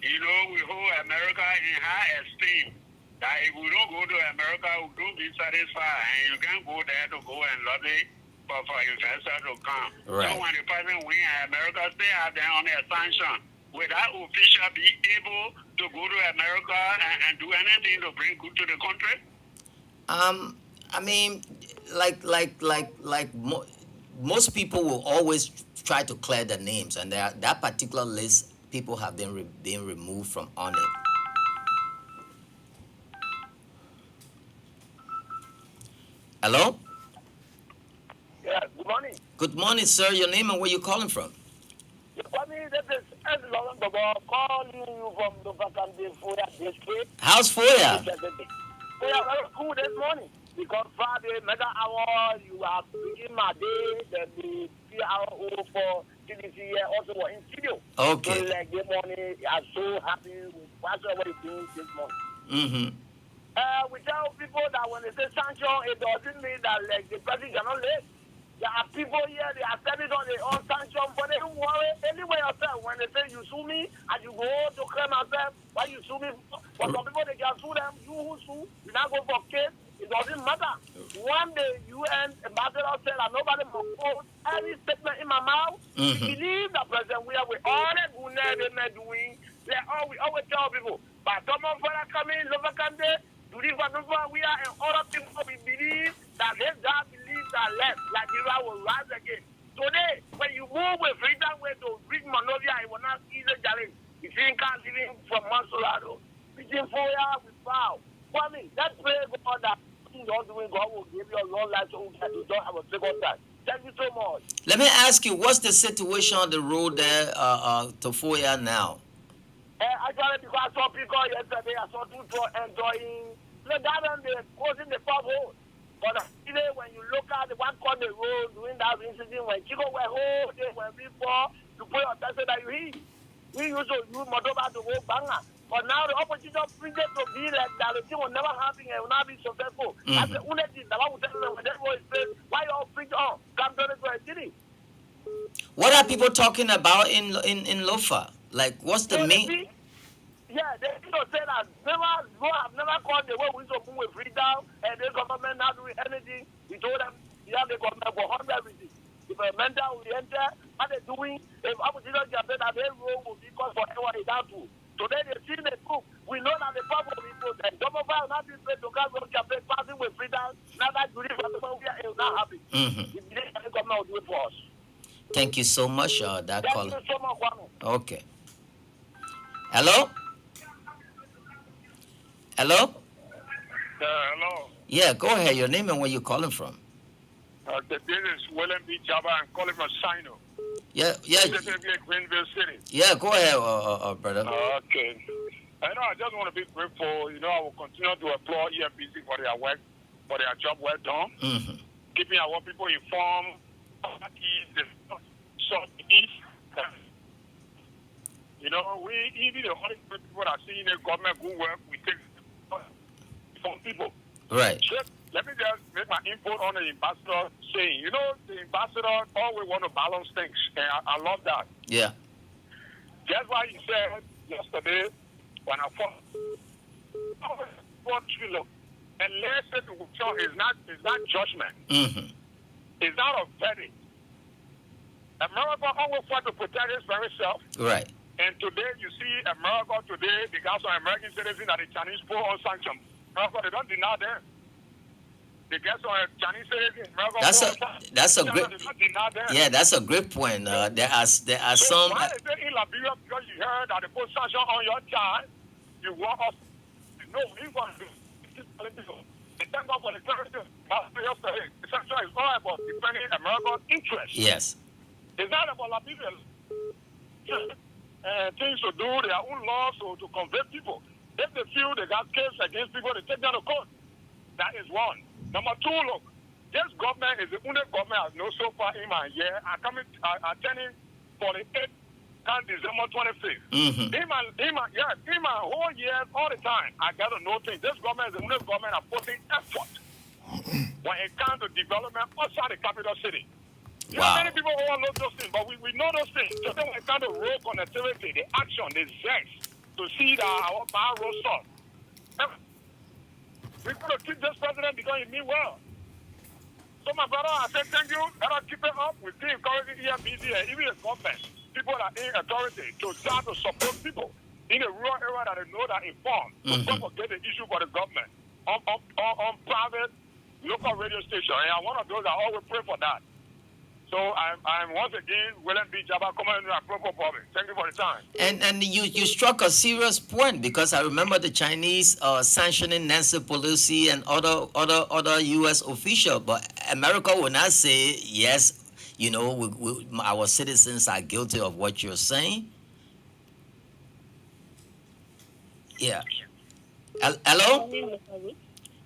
we hold America in high esteem. That if we don't go to America, we don't be satisfied, and you can't go there to go and lobby for investors to come. Right. So when the president win, America stay out there on their sanction. Will that official be able to go to America and do anything to bring good to the country? I mean, most people will always try to clear their names, and that particular list, people have been removed from on it. Hello? Yeah, good morning. Good morning, sir. Your name and where you calling from? This is Ed Lauren Bobo calling you from the Vakande Foya district. How's Foya? Foya, very cool this morning. Because Friday, mega hour, you are begin my day, then the 3 hour for CDC here also were in studio. Okay. So like the morning, I'm so happy with whatever you're doing this morning. Mm-hmm. We tell people that when they say sanction, it doesn't mean that like the president cannot live. There are people here, they are standing on their own sanction, but they don't worry anyway yourself. When they say you sue me and you go to claim yourself, why you sue me? For some people, they can sue them. You who sue, you now go for case. It doesn't matter. One day, UN ambassador said that nobody must hold any statement in my mouth. Mm-hmm. We believe the president, we are with all the good they may doing. We always tell people, but some of us are coming, local country, to live we are and other people, we believe that they God believes that left, like Israel will rise again. Today, when you move with freedom way to bring Monrovia, it will not easily challenge. If you can't live from Monsolado, between 4 years, we bow. Kwame, let's pray God that you're doing, God will give you a long life so you don't have a second time. Thank you so much. Let me ask you, what's the situation on the road there to Foya now? Actually, because I saw people yesterday, I saw two enjoying the garden, they're closing the pub hole. But today, when you look at the one corner road during that incident, when Chico went home, they went before, you put your attention that you hear. We used to use Modoba to go banger. But now the opposition pretend to be like that, the thing will never happen and will not be successful. Mm-hmm. That's the only thing that I will tell them when that boy says, why you all preach on? Come to the city. What are people talking about in Lofa? Like, what's the main? Yeah, they say that have never called the way we used to move with freedom and the government not doing anything. We told them, yeah, the government will handle everything. If a mental will enter, what they're doing, if opposition can say that their role will be called for everyone is that too. Today they see the proof. We know that the problem will be put and government will not be paid to go campaign passing with freedom. Now that duty for the government will not happen. Mm-hmm. We believe that the government will do it for us. Thank you so much, that call. Thank you so much, Kwame. Okay. Hello? Hello? Hello. Yeah, go ahead. Your name and where you're calling from. This is William B. Jabba. I'm calling from Sino. Yeah. Specifically Greenville City. Yeah, go ahead, brother. Okay. I just want to be grateful. I will continue to applaud ELBC for their work, for their job well done. Mm-hmm. Keeping our people informed. East. We even the only people that see in the government good work, we take from people. Right. So, let me just make my input on the ambassador saying, the ambassador always want to balance things, and I love that. Yeah. That's why he said yesterday when I fought Trilo, and lesson is not judgment. Mm-hmm. It's not a verdict. America always fought to protect its very self. Right. And today, you see America today, because of American citizens that the Chinese put on sanctions. America, they don't deny them. They get some Chinese citizens, America that's a great, they don't deny them. yeah, that's a great point. There are So some. why is it in Liberia, because you heard that they put sanctions on your child, you walk off, no, he wants to keep telling people. And thank God for the clarity. Yesterday, the sanction is all about defending America's interests. Yes. It's not about Liberia. Things to do their own laws to convict people. If they feel they got case against people, they take them to court. That is one. Number two, look, this government is the only government I know so far in my year. I'm turning 48 on December 25th. Mm-hmm. In my whole year, all the time, I got to know things. This government is the only government I'm putting effort when it comes to development outside the capital city. Wow. Many people overlook those things, but we know those things. So then when it comes to road connectivity, the action, the zest, to see that our power road stop. We're going to keep this president because he means well. So my brother, I said thank you. Let us keep it up. We still encouraging ELBC and even the government, people that in authority, to start to support people in a rural area that they know that informed. Mm-hmm. To propagate the issue for the government on private local radio station. And I'm one of those that always pray for that. So I'm once again William B. Jabba coming into a proper public. Thank you for the time. And you struck a serious point, because I remember the Chinese sanctioning Nancy Pelosi and other U.S. officials, but America will not say yes. Our citizens are guilty of what you're saying. Yeah. Hello.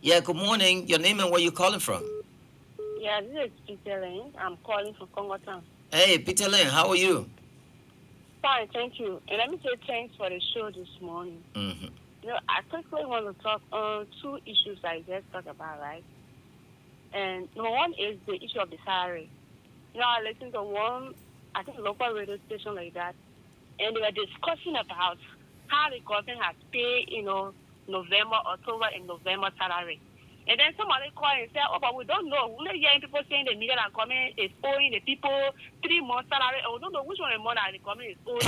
Yeah, good morning. Your name and where you calling from? Yeah, this is Peter Lane. I'm calling from Congo Town. Hey, Peter Lynn, how are you? Fine, thank you. And let me say thanks for the show this morning. Mm-hmm. You know, I quickly want to talk on two issues I just talked about, right? And number one is the issue of the salary. You know, I listened to one, I think, local radio station like that, and they were discussing about how the government has paid, November, October, and November salary. And then somebody called and said, oh, but we don't know. We're not hearing people saying the media that government is owing the people 3 months salary, and we don't know which one the money that the government is owing.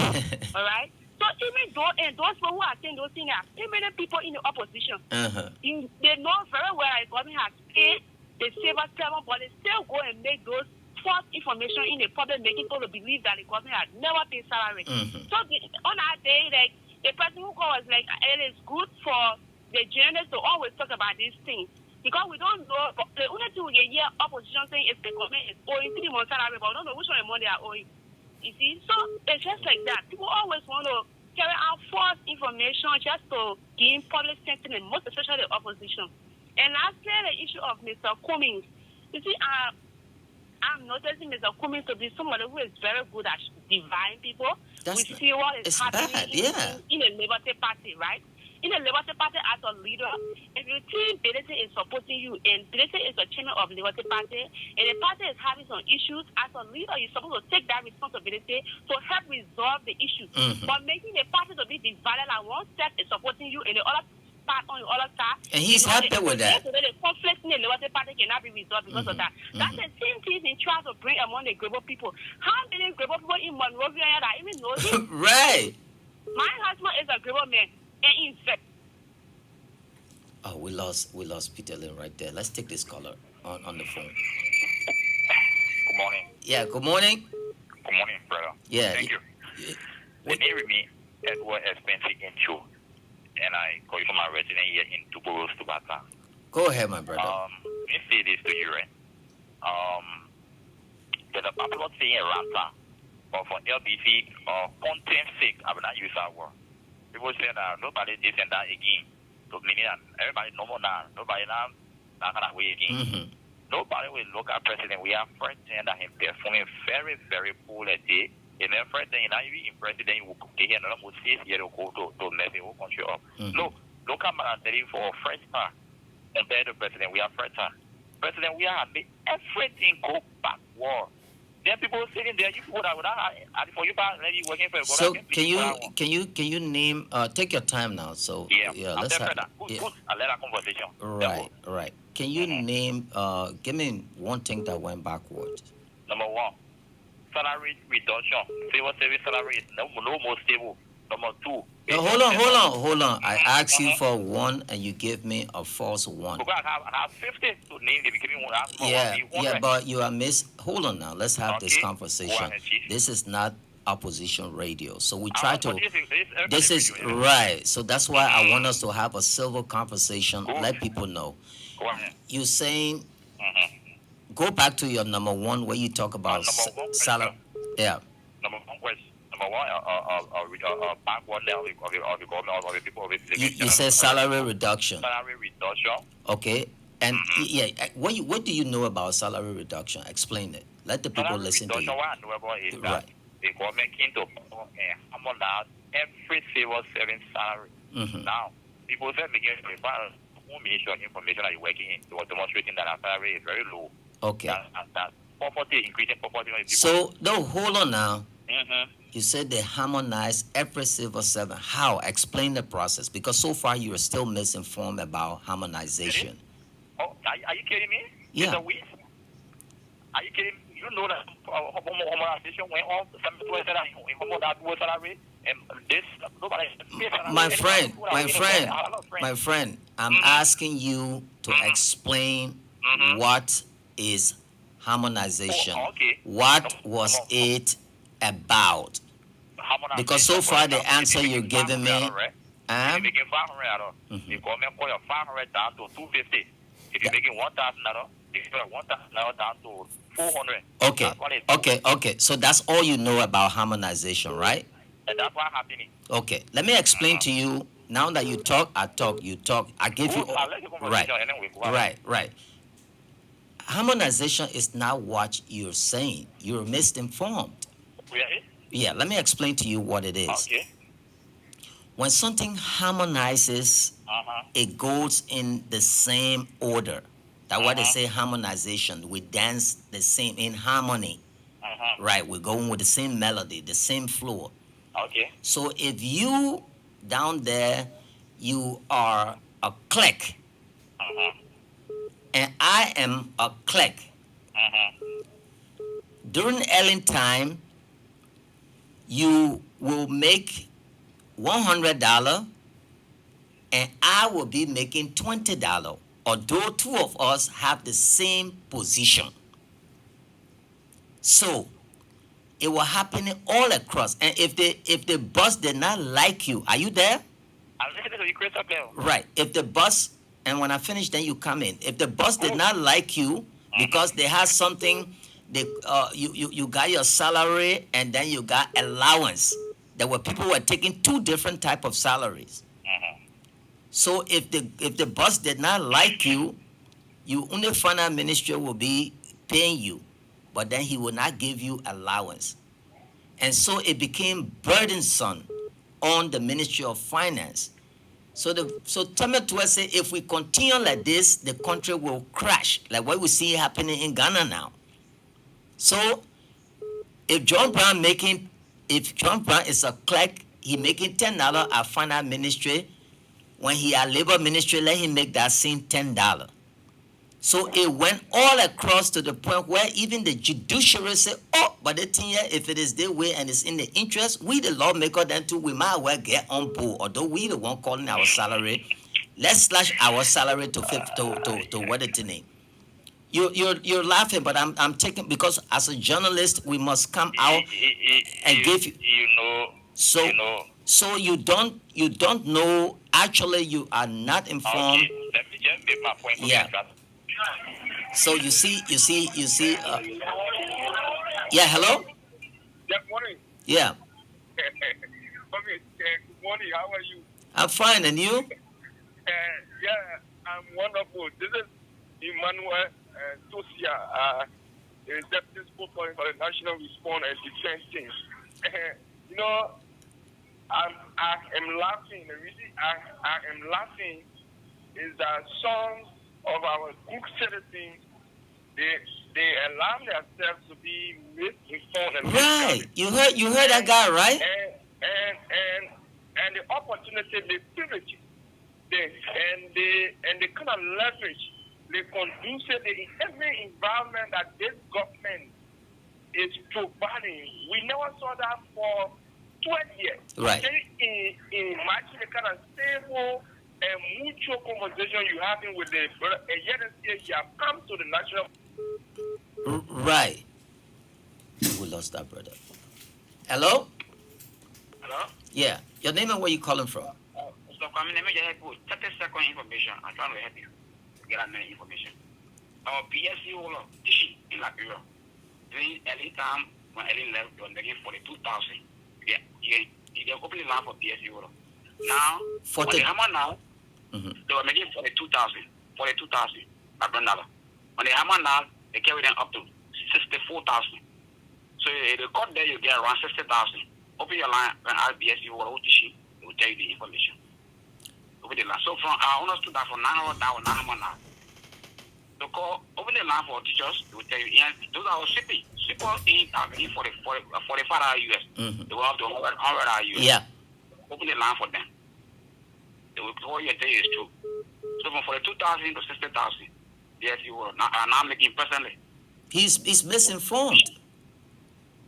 All right? So even though, and those people who are saying those things, even the people in the opposition, they know very well that the government has paid the civil servant, but they still go and make those false information in the public, making people believe that the government has never paid salary. So on that day, like, the person who called was like, it is good for the journalists to always talk about these things. Because we don't know, but the only thing we can hear opposition saying is the government is owing 3 months salary, but we don't know which one the money they are owing. You see? So it's just like that. People always want to carry out false information just to gain public sentiment, most especially the opposition. And lastly, the issue of Mr. Cummings. You see, I'm noticing Mr. Cummings to be somebody who is very good at dividing people. We see what is happening in the Liberty Party, right? In the Liberty Party as a leader, if you think Belete is supporting you and Belete is the chairman of Liberty Party and the party is having some issues, as a leader, you're supposed to take that responsibility to help resolve the issue. But making the party to be divided, like one side is supporting you and the other part on the other side. And he's happy with that. So the conflict in the Liberty Party cannot be resolved because of that. That's the same thing in trying to bring among the Grebo people. How many Grebo people in Monrovia that even know him? Right. My husband is a Grebo man. And in fact, oh, we lost Peter Lynn right there. Let's take this caller on the phone. Good morning. Yeah, good morning. Good morning, brother. Yeah. Thank you. The name with me, Edward Expensive Intro. And I call you from my resident here in Tuboros, Tubata. Go ahead, my brother. Let me say this to you, right? There's a popular saying around town, but for LBC or content sake, I will not use that word. People say that nobody this and that again. So meaning that everybody normal now. Nobody now not gonna wait again. Nobody will look at president. We are threatening that him performing very, very poorly. And then threatening that even president will take another more 6 years to go to mess the whole country up. Look at Mandela for first time compared to president. We are first time. President, we are made everything go backward. There are people sitting there. You people that would not for you back maybe working for. So can you name? Take your time now. So let's have that. Good. I let that conversation. Right. Can you name? Give me one thing that went backwards. Number one, salary reduction. Civil service salary is no more stable. Number two. No, hold on. I asked you for one, and you give me a false one. Because I have 50 to name. They give me one. Yeah, but you are Hold on now. Let's have this conversation. This is not opposition radio, so we try to. This is right. So that's why I want us to have a civil conversation. Let people know. You're saying. Go back to your number one where you talk about salary. Yeah. Number one, backward level of the government of the people. You said salary reduction. Salary reduction. Okay. And what do you know about salary reduction? Explain it. Let the people listen to you. What I know about is that the government came to harmonize every civil service salary. Now, people say information that you're working in, was demonstrating that our salary is very low. Okay. That poverty, increasing poverty. So, no, hold on now. You said they harmonize every civil servant. How? Explain the process. Because so far you are still misinformed about harmonization. Oh, are you kidding me? Yeah. Are you kidding me? You know that harmonization went on. Some people said that salary. And this, nobody. My friend, I'm asking you to explain what is harmonization. What was it about? Because so far the answer you're giving me, making 500, the government put your 500 down to 250. If you're making 1,000, they put 1,000 down to 400. Okay. So that's all you know about harmonization, right? And that's what's happening. Okay. Let me explain to you Now that you talk, I talk. You talk. I give you. I'll let you Right. conversation anyway. Go ahead. Right. Right. Harmonization is not what you're saying. You're misinformed. Really? Yeah. Let me explain to you what it is. Okay. When something harmonizes, Uh-huh. it goes in the same order. That's why they Uh-huh. say harmonization. We dance the same in harmony. Uh-huh. Right. We're going with the same melody, the same flow. Okay. So if you down there, you are a click, Uh-huh. and I am a click. Uh-huh. During Ellen time, you will make $100, and I will be making $20. Although two of us have the same position, so it will happen all across. And if the boss did not like you, are you there? I'm listening to you, Christopher. Right. If the boss, and when I finish, then you come in. If the boss did not like you because they had something, you got your salary and then you got allowance. There were people who were taking two different type of salaries. So if the boss did not like you, only finance ministry will be paying you, but then he will not give you allowance, and so it became burdensome on the Ministry of Finance. So Thomas Tua said, if we continue like this, the country will crash, like what we see happening in Ghana now. So if John Brown is a clerk, he making $10 at Finance Ministry. When he at Labor Ministry, let him make that same $10. So it went all across to the point where even the judiciary said, oh, but the thing here, if it is their way and it's in the interest, we the lawmaker then too, we might well get on board. Although we the one calling our salary, let's slash our salary to what it name. You're laughing, but I'm taking, because as a journalist we must come out and give you. So you don't know. Actually, you are not informed. Okay. Let me just make my point. Yeah. So you see. Yeah. Hello. Good morning. Yeah. Okay, good morning. How are you? I'm fine, and you? Yeah, I'm wonderful. This is Emmanuel Tosia, the deputy spokesman for the National Response and Defense Team. You know, I am laughing. The reason I am laughing is that some of our good citizens, they allow themselves to be misinformed. And Right. You heard that guy, right? And the opportunity, the privilege, and the kind of leverage, the conducive, every environment that this government is providing. We never saw that for 12 years. Right. Imagine the kind of stable and mutual conversation you having with the brother, and yet you have come to the national. Right. We lost that brother. Hello? Hello? Yeah. Your name and where you calling from? So, let me just help you. 30-second information. I'm trying to help you get that many information. Our PSC will teach in Liberia. During early time, when early left, they were making 42,000. Yeah. They openly land for PSC. Now, 40. when they hammer now, Mm-hmm. they were making 42,000. $42,000. When they hammer now, they carry them up to 64,000. So the court there, you get around 60,000. Open your line and RBSC will teach you. They will tell you the information. Open the line. So from I understood that from 9 hours down, 9 hours now. The call open the line for teachers. They will tell you. And those are shipping. People in 45 hours US. Mm-hmm. They will have to 100 hours US. Yeah. Open the line for them. They will call you and tell you it's true. So from 42,000 to 60,000, yes, you will. Now making personally. He's misinformed.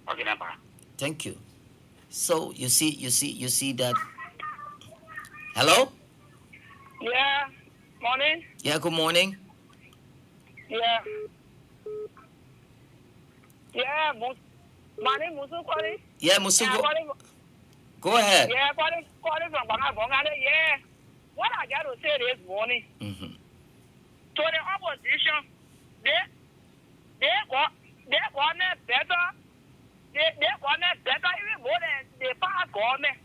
Okay, then bye. Thank you. So you see that. Hello? Yeah. Morning. Yeah, good morning. Yeah. Yeah. My name is Musu calling. Yeah, Musu, Yeah, go ahead. Yeah, calling from Bangabonga. Yeah. What I got to say this morning Mm-hmm. to the opposition, they got better. They got better even more than the past government.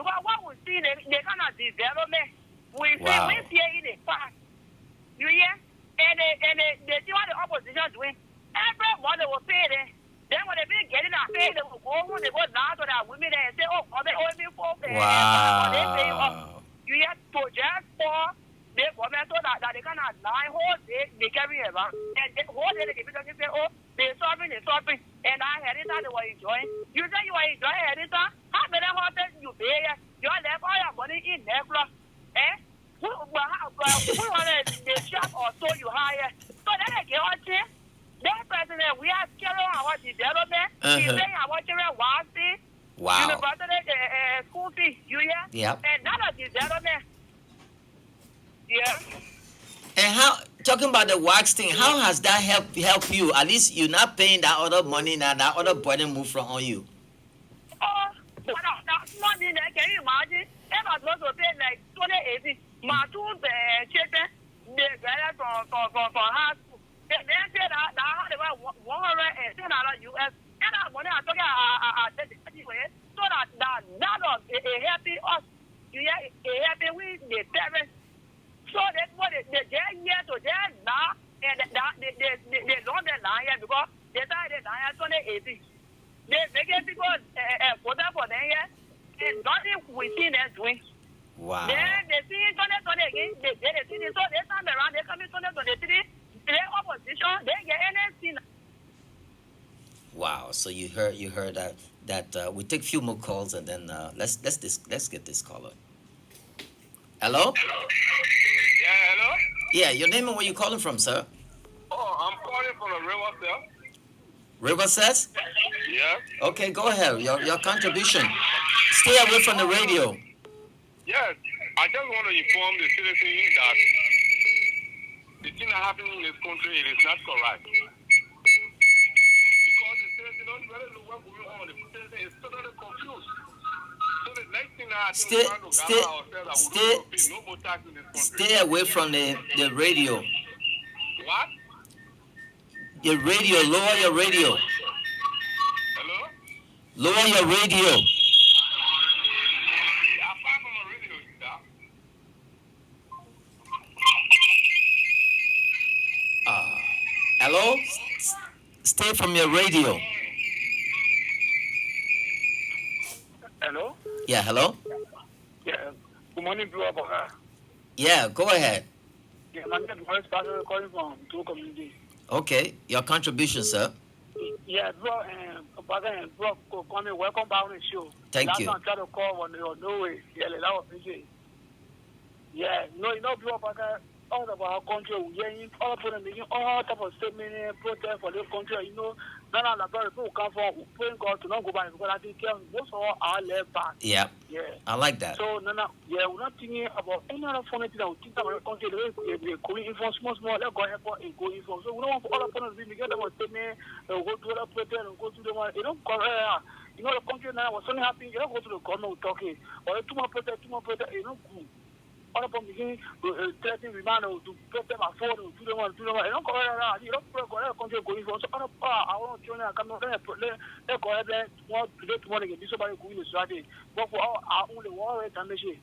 Because what we see, they cannot development. We see in the past. You hear? And they see what the opposition doing. Everyone will pay them. Then when they be getting a pay, they will go home, they go down to that women and say, oh, they owe me for pay. Wow. You hear? To just for they come so that they cannot lie whole day, they carry around. And the whole day they give it and say, oh, they're solving. And I had it that they were enjoying. You say you are enjoying it, how many hotels you pay? You left all your money in there, eh? Who wanted the shop or so you hire? So then they get on here. That president, we are scared of our development. He's saying our children want it. Wow. University school fee, you hear? Yep. And that is development. Yeah. And how, talking about the wax thing, how has that help you? At least you're not paying that other money now, that other burden move from on you. Oh, that's money, can you imagine? If I was to pay like 2080, my two children, they graduated from high school. And then say that I had about $110 US. And that money I took anyway, so that was happy us. You hear? A happy with the parents. So that's what they get here to there now, and they don't the line because they started the line 2080. They get people for them for them here, and nothing we see them doing. Wow. Then they see 2020 again, they see this, so they turn around, they come in 2023, they opposition, they get anything. Wow. So you heard that we take a few more calls and then let's get this caller. Hello? Yeah, hello? Yeah, your name and where you calling from, sir? Oh, I'm calling from the river, sir. River says? Yeah. Okay, go ahead. Your contribution. Stay away from the radio. Yes, I just want to inform the citizens that the thing that happening in this country, it is not correct. Because the citizens don't really know what's going on. The citizen is totally confused. So the next thing that I think we want to gather ourselves, that we don't pay no more tax in this country. Stay away from the radio. What? Your radio, lower your radio. Hello? Lower your radio. I'm far from a radio, sir. Hello? Stay from your radio. Hello? Yeah, hello? Yeah. Good morning, Blue Abaka. Yeah, go ahead. Yeah, my name is Morris Pastor calling from two communities. Okay, your contribution, sir. Yeah, bro, bro, welcome back on the show. Thank you. Last time I tried to call on your no way. Yeah, that was easy. Yeah, you know, bro, all of our country, we are all of them making all type of statement, protest for this country. You know, none of the people come from praying God to not go back because I think most of our left back. Yeah. Yeah. I like that. So, yeah, we're not thinking about any other funny thing that we think about the country. They're going in for small, let's go ahead and go in for. So, we don't want all of us to be get them a statement, go to the protest and go to the one. You know, you know, the country now was something happening, you don't go to the government talking, or two more protest, you know, all of them begin threatening remand to protect my phone, to the one, you don't go around, you don't go around the country going for. So, I want to join and come out there, let's go ahead and tomorrow again, somebody going to Saturday. But for our only war rate and machine.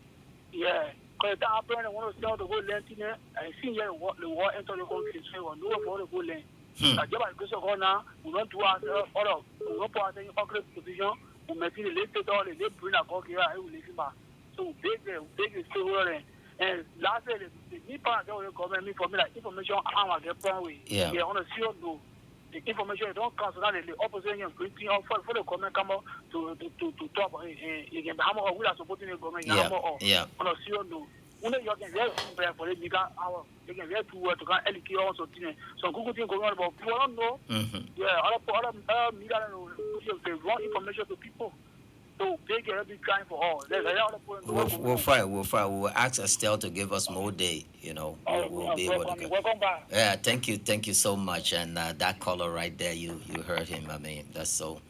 Yeah. Because that happened, I want to sell the whole land in there. I see here the war enter the country, so no one for the whole land. I just like this now, we don't do our order, we don't put any concrete position, we make the latest all, they bring a cock here, I will leave him back. So big is still rolling. And lastly, the new part of the government for me, like information, I'm at the point way. Yeah. On a serious note, the information don't cancel that the opposition printing out for the government come out to talk again. How we are supporting the government. Yeah. On a serious note. You know, you can very prepare for it because they can very poor to get educate also. So Google thing going on about people don't know. Yeah, other media they wrong information to people. So they get big crime for all. We'll fight. We'll ask Estelle to give us more day. You know, we'll be able to go. Welcome back. Yeah, thank you so much. And that caller right there, you heard him. I mean, that's so.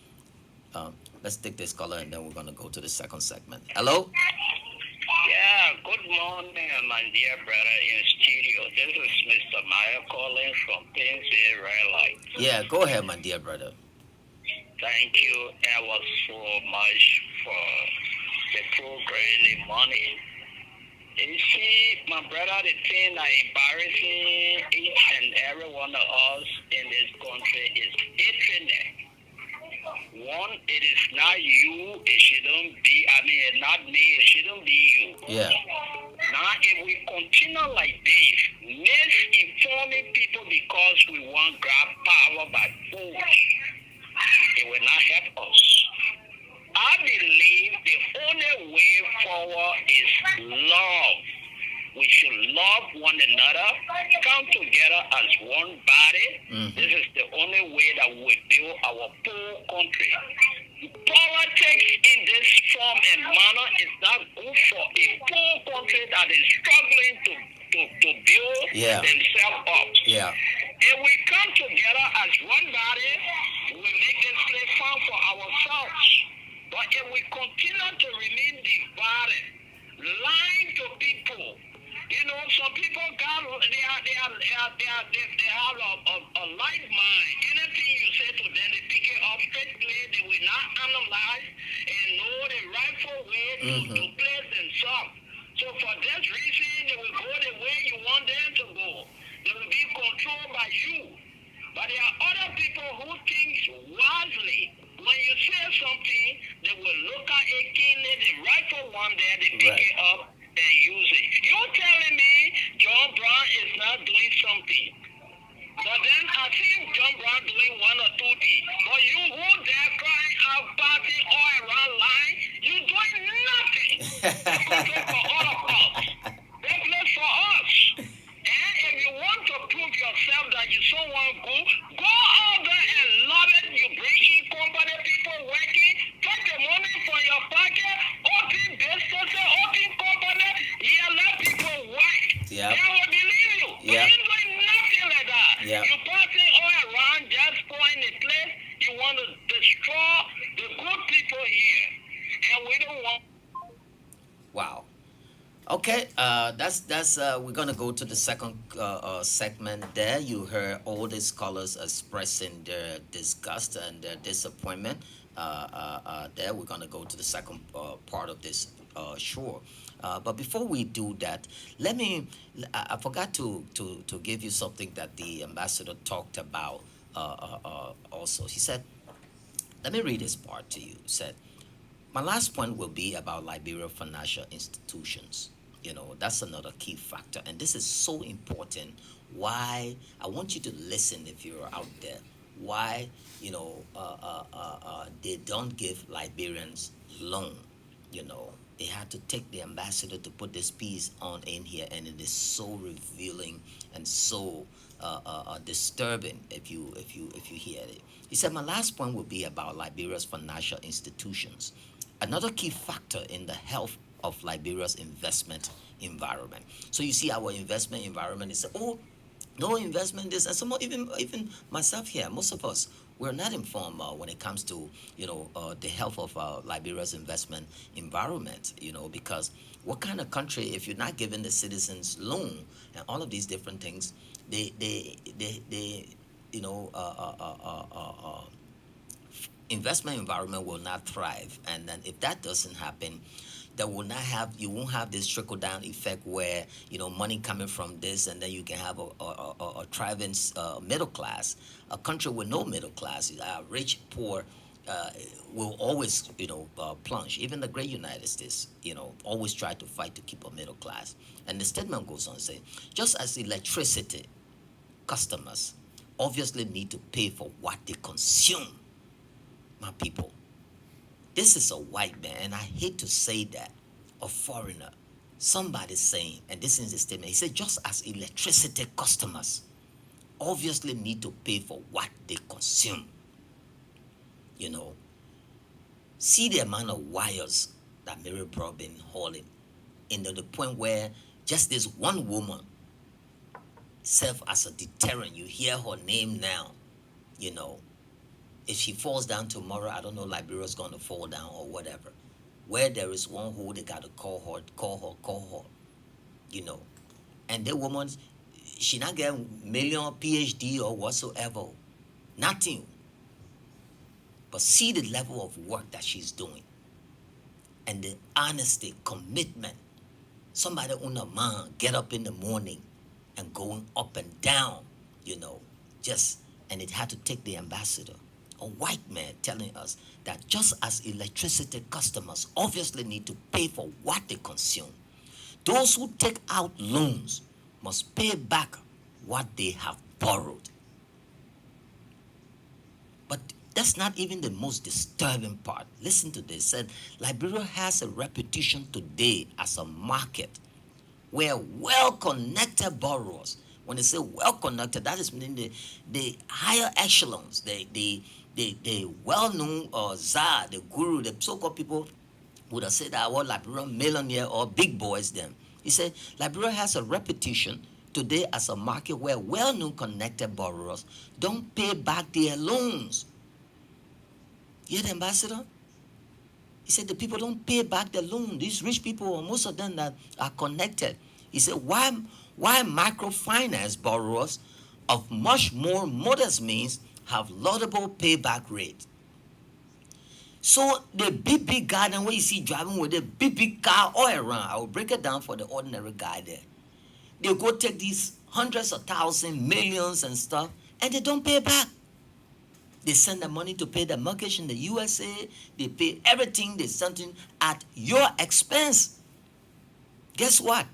Let's take this caller and then we're gonna go to the second segment. Hello. Yeah, good morning, my dear brother in studio. This is Mr. Meyer calling from Painsville Red Light. Yeah, go ahead, my dear brother. Thank you ever so much for the program, the money. You see, my brother, the thing that embarrassing each and every one of us in this country is hatred. One, it is not you, it shouldn't be, not me, it shouldn't be you. Yeah. Now, if we continue like this, misinforming people because we want to grab power by force, it will not help us. I believe the only way forward is love. We should love one another, come together as one body. This is the only way that we build our poor country. Politics in this form and manner is not good for a poor country that is struggling to build themselves up. Yeah. If we come together as one body, we make this place fun for ourselves. But if we continue to remain divided, lying to people, some people they have a light mind. Anything you say to them, they pick it up strictly. They will not analyze and know the rightful way to place themselves. So for this reason, they will go the way you want them to go. They will be controlled by you. But there are other people who think wisely. When you say something, they will look at it keenly, the rightful one there, they pick it up and use it. You're telling me John Brown is not doing something. But then I see John Brown doing one or two things. But you who there crying out, party all around line, you doing nothing. That's for all of us. That's not for us. And if you want to prove yourself that you so want good, go out there and love it. You bring in company people working, take the money from your pocket, open businesses, open company, let people work. Yeah. They will believe you. Yeah. But you're doing nothing like that. Yeah. You're passing all around, just going the place. You want to destroy the good people here. And we don't want. Wow. Okay, that's we're gonna go to the second segment. There, you heard all the scholars expressing their disgust and their disappointment. There, we're gonna go to the second part of this show. But before we do that, I forgot to give you something that the ambassador talked about. Also, he said, let me read this part to you. He said, my last point will be about Liberia financial institutions. That's another key factor. And this is so important. Why? I want you to listen if you're out there. Why, they don't give Liberians loan. They had to take the ambassador to put this piece on in here. And it is so revealing and so disturbing if you hear it. He said, my last point will be about Liberia's financial institutions. Another key factor in the health of Liberia's investment environment. So you see, our investment environment is, no investment this, and some even myself here, most of us, we're not informed when it comes to the health of Liberia's investment environment. Because what kind of country, if you're not giving the citizens loan and all of these different things, investment environment will not thrive. And then if that doesn't happen, you won't have this trickle down effect where money coming from this, and then you can have a thriving middle class. A country with no middle class, rich, poor, will always plunge. Even the great United States always try to fight to keep a middle class. And the statement goes on to say, just as electricity customers obviously need to pay for what they consume, my people. This is a white man, and I hate to say that, a foreigner. Somebody's saying, and this is the statement, he said, just as electricity customers obviously need to pay for what they consume. See the amount of wires that Mary Brown been hauling, to the point where just this one woman serve as a deterrent. You hear her name now, If she falls down tomorrow, I don't know, Liberia's going to fall down or whatever. Where there is one who they got to call her. And the woman, she not get million PhD or whatsoever. Nothing. But see the level of work that she's doing. and the honesty, commitment. Somebody on a man get up in the morning and going up and down, just, and it had to take the ambassador, a white man, telling us that just as electricity customers obviously need to pay for what they consume, those who take out loans must pay back what they have borrowed. But that's not even the most disturbing part. Listen to this. Said Liberia has a reputation today as a market where well-connected borrowers, when they say well-connected, that is meaning the higher echelons, the well-known czar, the guru, the so-called people would have said that Liberian millionaire or big boys then. He said Liberia has a reputation today as a market where well-known connected borrowers don't pay back their loans. You hear the ambassador? He said the people don't pay back the loan. These rich people, most of them that are connected. He said, why microfinance borrowers of much more modest means have laudable payback rate? So the big guy, then when you see driving with a big car all around, I will break it down for the ordinary guy there. They go take these hundreds of thousands, millions and stuff, and they don't pay back. They send the money to pay the mortgage in the USA. They pay everything. They send it at your expense. Guess what?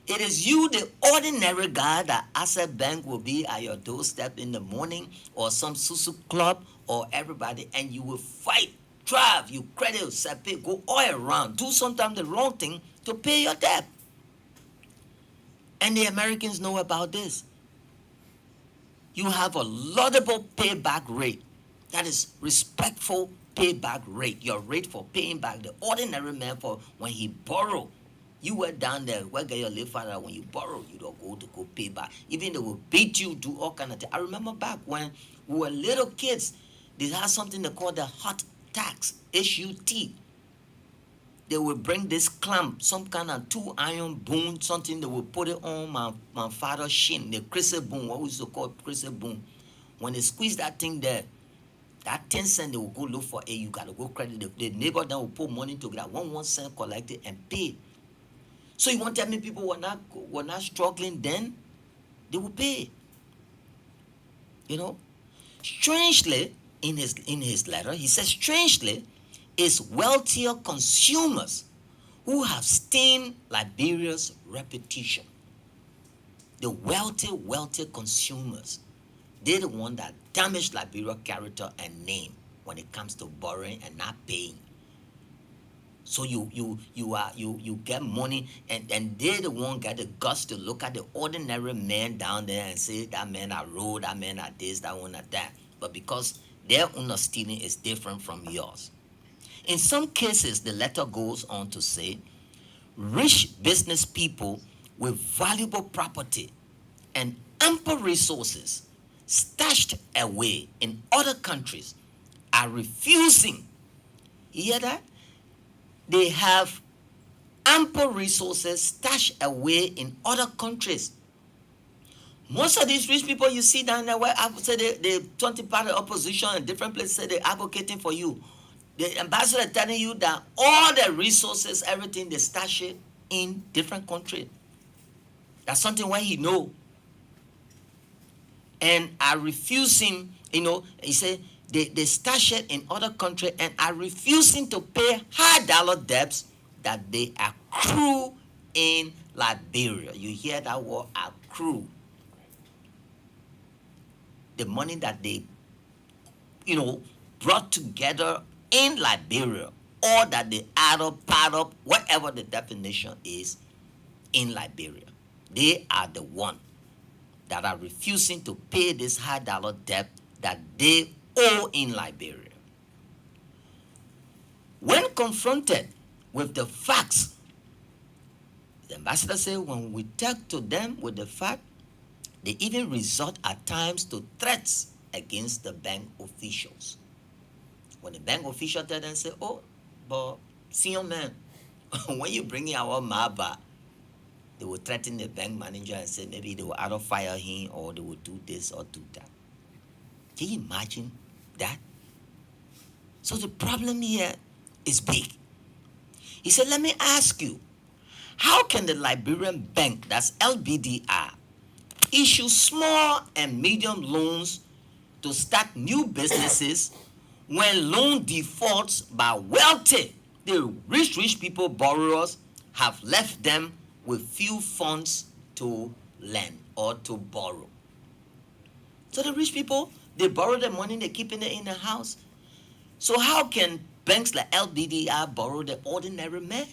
It is you, the ordinary guy, that Asset Bank will be at your doorstep in the morning, or some susu club, or everybody, and you will fight, drive, you credit, separate, go all around, do sometimes the wrong thing to pay your debt. And the Americans know about this. You have a laudable payback rate. That is respectful payback rate. Your rate for paying back the ordinary man for when he borrow. You were down there, where get your late father when you borrow, you don't go to go pay back. Even they will beat you, do all kind of things. I remember back when we were little kids, they had something they call the hot tax, HUT. They would bring this clamp, some kind of 2-iron bone, something they would put it on my father's shin, the crystal bone, what we used to call crystal bone. When they squeeze that thing there, that 10 cents they will go look for, you got to go credit. The neighbor then will put money together, 1 cent collected and pay. So you want to tell me people were not struggling then? They will pay. Strangely, in his letter, he says, strangely, it's wealthier consumers who have stained Liberia's reputation. The wealthy consumers, they're the one that damage Liberia's character and name when it comes to borrowing and not paying. So you get money, and they're the one got the guts to look at the ordinary man down there and say that man are road, that man are this, that one are that. But because their understanding is different from yours. In some cases, the letter goes on to say, rich business people with valuable property and ample resources stashed away in other countries are refusing. You hear that? They have ample resources stashed away in other countries. Most of these rich people you see down there, where I would say the 20 party opposition in different places say they're advocating for you. The ambassador telling you that all the resources, everything, they stash it in different countries. That's something where he know. And are refusing, he said, they stash it in other countries and are refusing to pay high dollar debts that they accrue in Liberia. You hear that word, accrue. The money that they, brought together in Liberia, or that they add up, part up, whatever the definition is, in Liberia. They are the one that are refusing to pay this high dollar debt that they owe in Liberia. When confronted with the facts, the ambassador said when we talk to them with the fact, they even resort at times to threats against the bank officials. When the bank official tell them, say, but senior man, when you bring in our Maba, they will threaten the bank manager and say maybe they will either fire him or they will do this or do that. Can you imagine that? So the problem here is big. He said, let me ask you, how can the Liberian bank, that's LBDI, issue small and medium loans to start new businesses when loan defaults by wealthy, the rich people, borrowers, have left them with few funds to lend or to borrow? So the rich people, they borrow the money, they're keeping it in the house. So how can banks like LBDI borrow the ordinary man?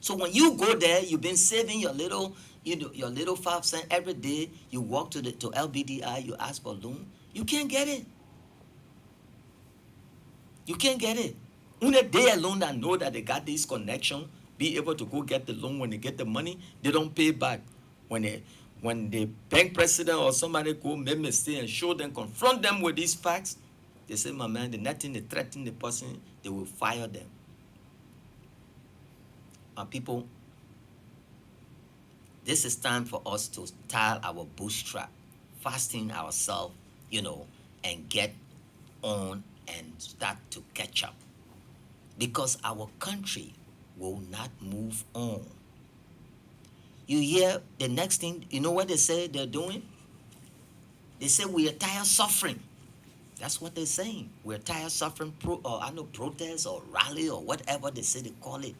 So when you go there, you've been saving your little, your little 5 cents every day. You walk to LBDI, you ask for a loan, you can't get it. You can't get it. Only they alone that know that they got this connection, be able to go get the loan. When they get the money, they don't pay back. When the bank president or somebody go make mistake and show them, confront them with these facts, they say, my man, the nothing, they threaten the person, they will fire them. People, this is time for us to tie our bootstrap, fasten ourselves, and get on and start to catch up. Because our country will not move on. You hear the next thing, you know what they say they're doing? They say we are tired of suffering. That's what they're saying. We're tired of suffering, protest or rally or whatever they say they call it.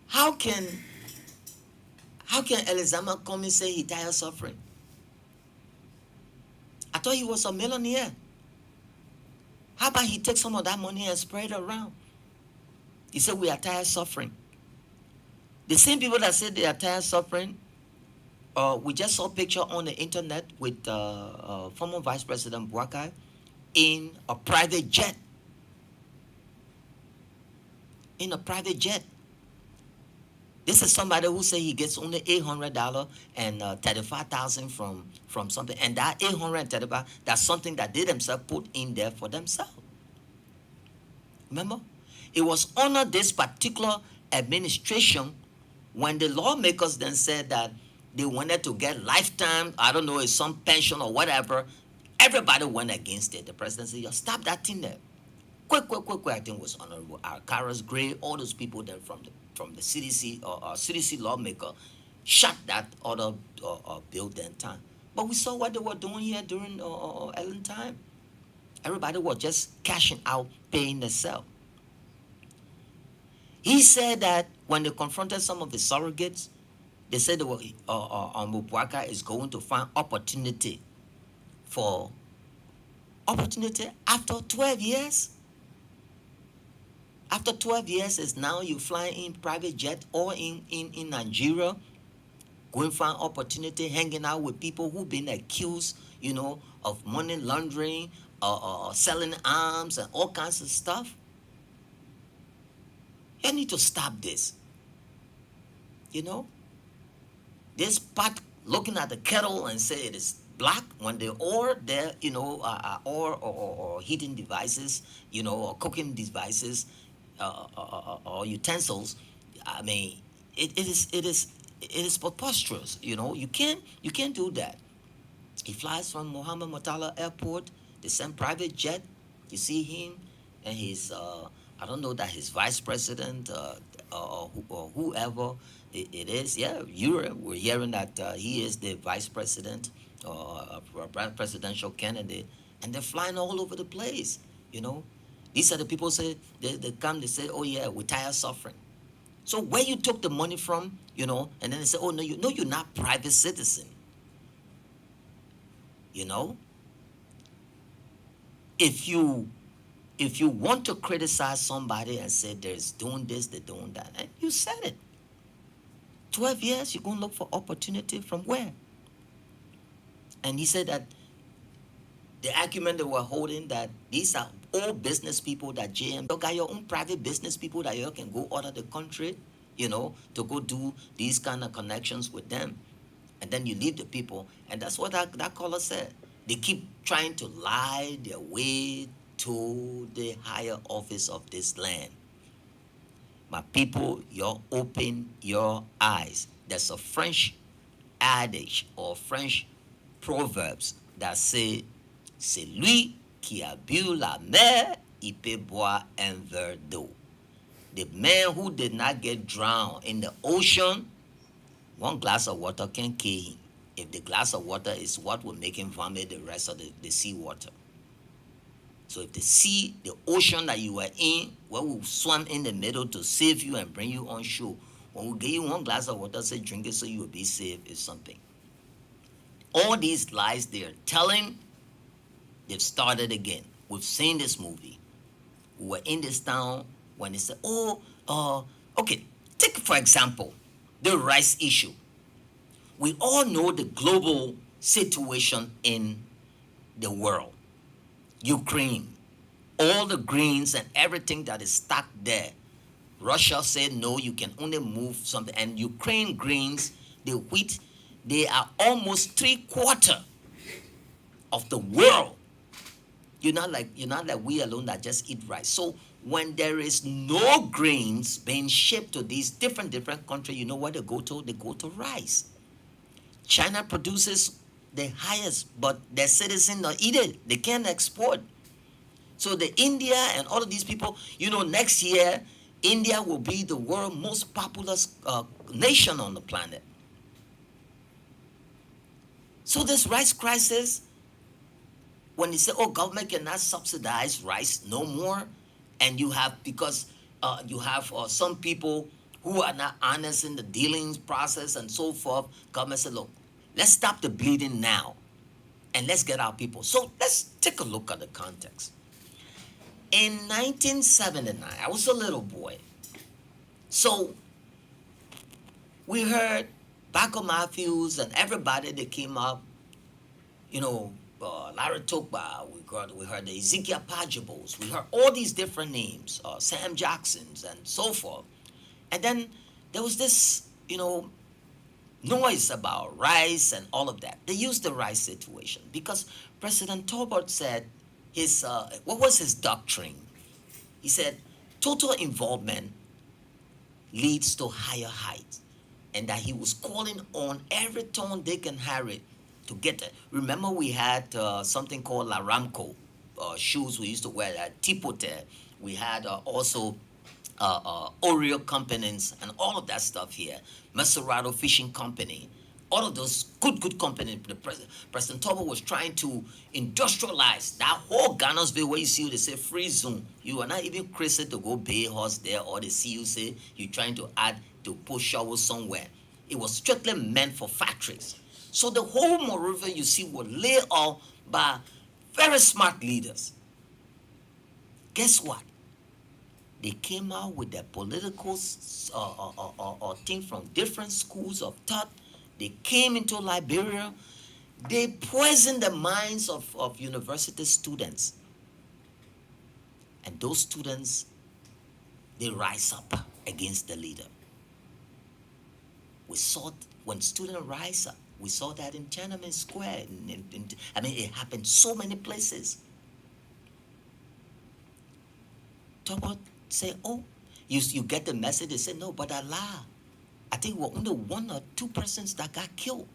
How can Elizama come and say he tired of suffering? I thought he was a millionaire. How about he take some of that money and spread it around? He said we are tired of suffering. The same people that said they are tired of suffering, we just saw a picture on the internet with former Vice President Bouakai in a private jet. In a private jet. This is somebody who say he gets only $800 and $35,000 from something. And that $835, that's something that they themselves put in there for themselves. Remember? It was under this particular administration when the lawmakers then said that they wanted to get lifetime, I don't know, it's some pension or whatever. Everybody went against it. The president said, stop that thing there. Quick. I think it was Honorable Arcaras Gray, all those people then from the CDC or CDC lawmaker shut that other bill then time. But we saw what they were doing here during Ellen time. Everybody was just cashing out, paying themselves. He said that when they confronted some of the surrogates, they said Mubwaka is going to find opportunity after 12 years. After 12 years is now you fly in private jet or in Nigeria, going for an opportunity, hanging out with people who've been accused, of money laundering, selling arms and all kinds of stuff. You need to stop this. This pot looking at the kettle and say it is black when the ore there, or heating devices, or cooking devices, or utensils. I mean, it is preposterous. You can't do that. He flies from Mohammed Murtala Airport, the same private jet. You see him and his I don't know that his vice president or whoever it is. Yeah, we're hearing that he is the vice president or presidential candidate, and they're flying all over the place. These are the people say they come, they say, oh yeah, we're tired of suffering. So where you took the money from, and then they say, oh no, you're not private citizen. If you want to criticize somebody and say they're doing this, they're doing that, and you said it. 12 years, you're going to look for opportunity from where? And he said that the argument they were holding that these are all business people that JM, you got your own private business people that you can go out of the country, to go do these kind of connections with them. And then you leave the people. And that's what that caller said. They keep trying to lie their way to the higher office of this land. My people, you open your eyes. There's a French adage or French proverbs that say, celui qui a bu la mer, il peut boire un verre d'eau. The man who did not get drowned in the ocean, one glass of water can kill him. If the glass of water is what will make him vomit the rest of the sea water. So if the ocean that you were in, where we swam in the middle to save you and bring you on shore, when we give you one glass of water, say drink it so you will be saved, is something. All these lies they're telling, they've started again. We've seen this movie. We were in this town when they said, okay, take for example, the rice issue. We all know the global situation in the world. Ukraine, all the greens and everything that is stuck there. Russia said, no, you can only move something. And Ukraine greens, the wheat, they are almost 3/4 of the world. You're not like we alone that just eat rice. So when there is no grains being shipped to these different countries, you know what they go to? They go to rice. China produces the highest, but their citizens don't eat it. They can't export. So the India and all of these people, next year, India will be the world's most populous nation on the planet. So this rice crisis, when they say, government cannot subsidize rice no more, and you have, because you have some people who are not honest in the dealings process and so forth, government said, look, let's stop the bleeding now, and let's get our people. So let's take a look at the context. In 1979, I was a little boy. So we heard Baco Matthews and everybody that came up, Larry Tokba, we heard the Ezekiel Pajabos, we heard all these different names, Sam Jacksons and so forth. And then there was this, noise about rice and all of that. They used the rice situation because President Tolbert said what was his doctrine? He said, total involvement leads to higher heights, and that he was calling on every Tom, Dick, and Harry to get it. Remember, we had something called Laramco shoes we used to wear at Tipote. We had also Oreo companies and all of that stuff here. Maserado Fishing Company. All of those good companies. President Tobo was trying to industrialize that whole Ghana'sville where you see they say free zone. You are not even crazy to go Bay Horse there, or they see you say you're trying to add to put shovel somewhere. It was strictly meant for factories. So the whole Monrovia you see was laid off by very smart leaders. Guess what? They came out with their political thing from different schools of thought. They came into Liberia. They poisoned the minds of university students. And those students, they rise up against the leader. We saw when students rise up. We saw that in Tiananmen Square. It happened so many places. Talk about say, you get the message. They say, no, but Allah. I think we're only 1 or 2 persons that got killed.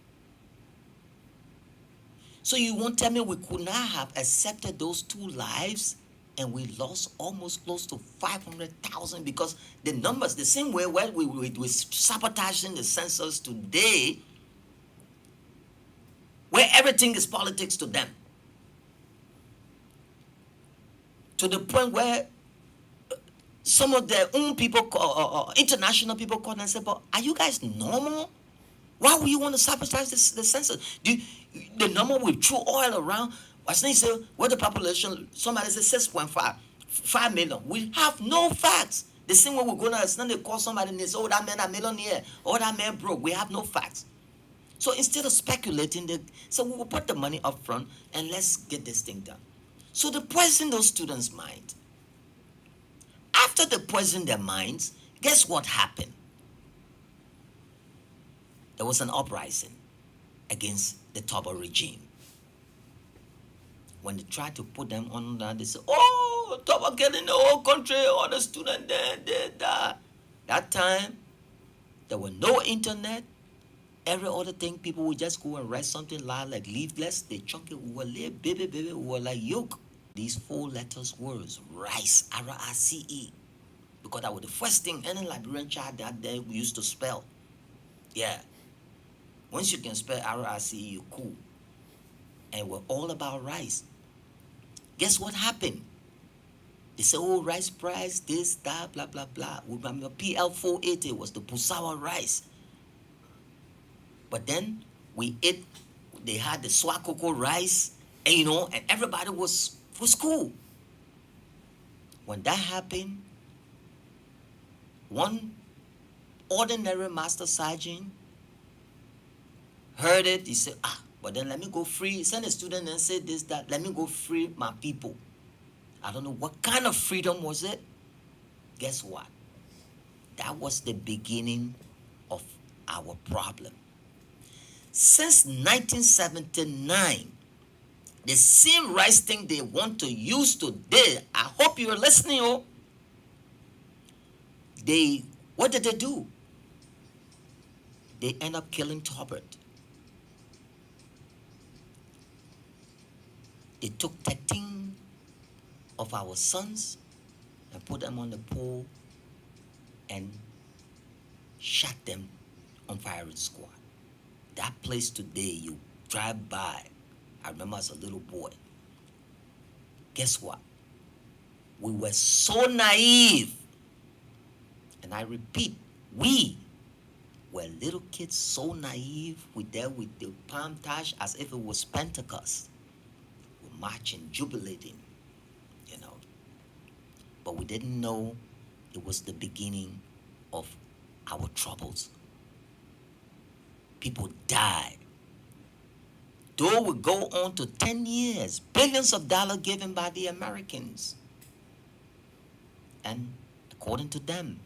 So you won't tell me we could not have accepted those 2 lives and we lost almost close to 500,000 because the numbers, the same way where we sabotaging the census today, where everything is politics to them. To the point where some of their own people, international people called and said, but are you guys normal? Why would you want to sabotage the census? The number we threw oil around, I think say, what the population, somebody said 5 million. We have no facts. The same way we're going to, they call somebody and they say, that man a millionaire, that man broke. We have no facts. So instead of speculating, so we will put the money up front and let's get this thing done. So they poison those students' minds. After they poisoned their minds, guess what happened? There was an uprising against the Toba regime. When they tried to put them on that, they said, Toba getting the whole country, all the students there. That time, there was no internet. Every other thing, people would just go and write something like leaflets. They chunk it, we were like baby, we were like yoke. These 4 letters words, rice, R-I-C-E. because that was the first thing any Liberian child that day we used to spell. Yeah. Once you can spell RICE, you cool. And we're all about rice. Guess what happened? They say, oh, rice price, this, that, blah, blah, blah. Remember, PL480 was the Busawa rice. But then we ate, they had the Swakoko rice, and and everybody was cool. When that happened, one ordinary master sergeant heard it. He said, but then let me go free. Send a student and say this, that. Let me go free my people. I don't know what kind of freedom was it. Guess what? That was the beginning of our problem. Since 1979, the same rice thing they want to use today, I hope you're listening, what did they do? They end up killing Tolbert. They took 13 of our sons and put them on the pole and shot them on firing squad. That place today, you drive by. I remember as a little boy. Guess what? We were so naive. And I repeat, we were little kids so naive. We there with the palm touch as if it was Pentecost. We're marching, jubilating, But we didn't know it was the beginning of our troubles. People died. Though we go on to 10 years, billions of dollars given by the Americans. And according to them,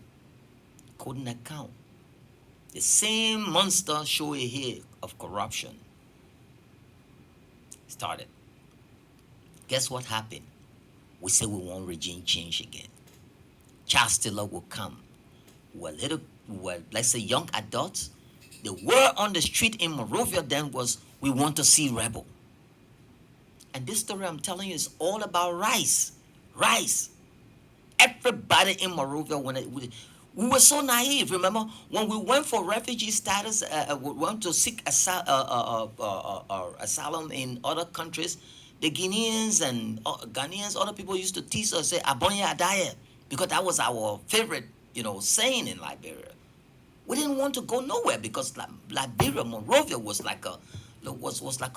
couldn't account. The same monster show here of corruption started. Guess what happened? We say we want regime change again. Child stealer will come. Let's say young adults. The word on the street in Monrovia then was, we want to see rebel. And this story I'm telling you is all about rice. Rice. Everybody in Monrovia, we were so naive. Remember, when we went for refugee status, we went to seek asylum in other countries, the Guineans and Ghanaians, other people used to tease us, say, Abonya Adaye, because that was our favorite, saying in Liberia. We didn't want to go nowhere because Liberia, Monrovia was like a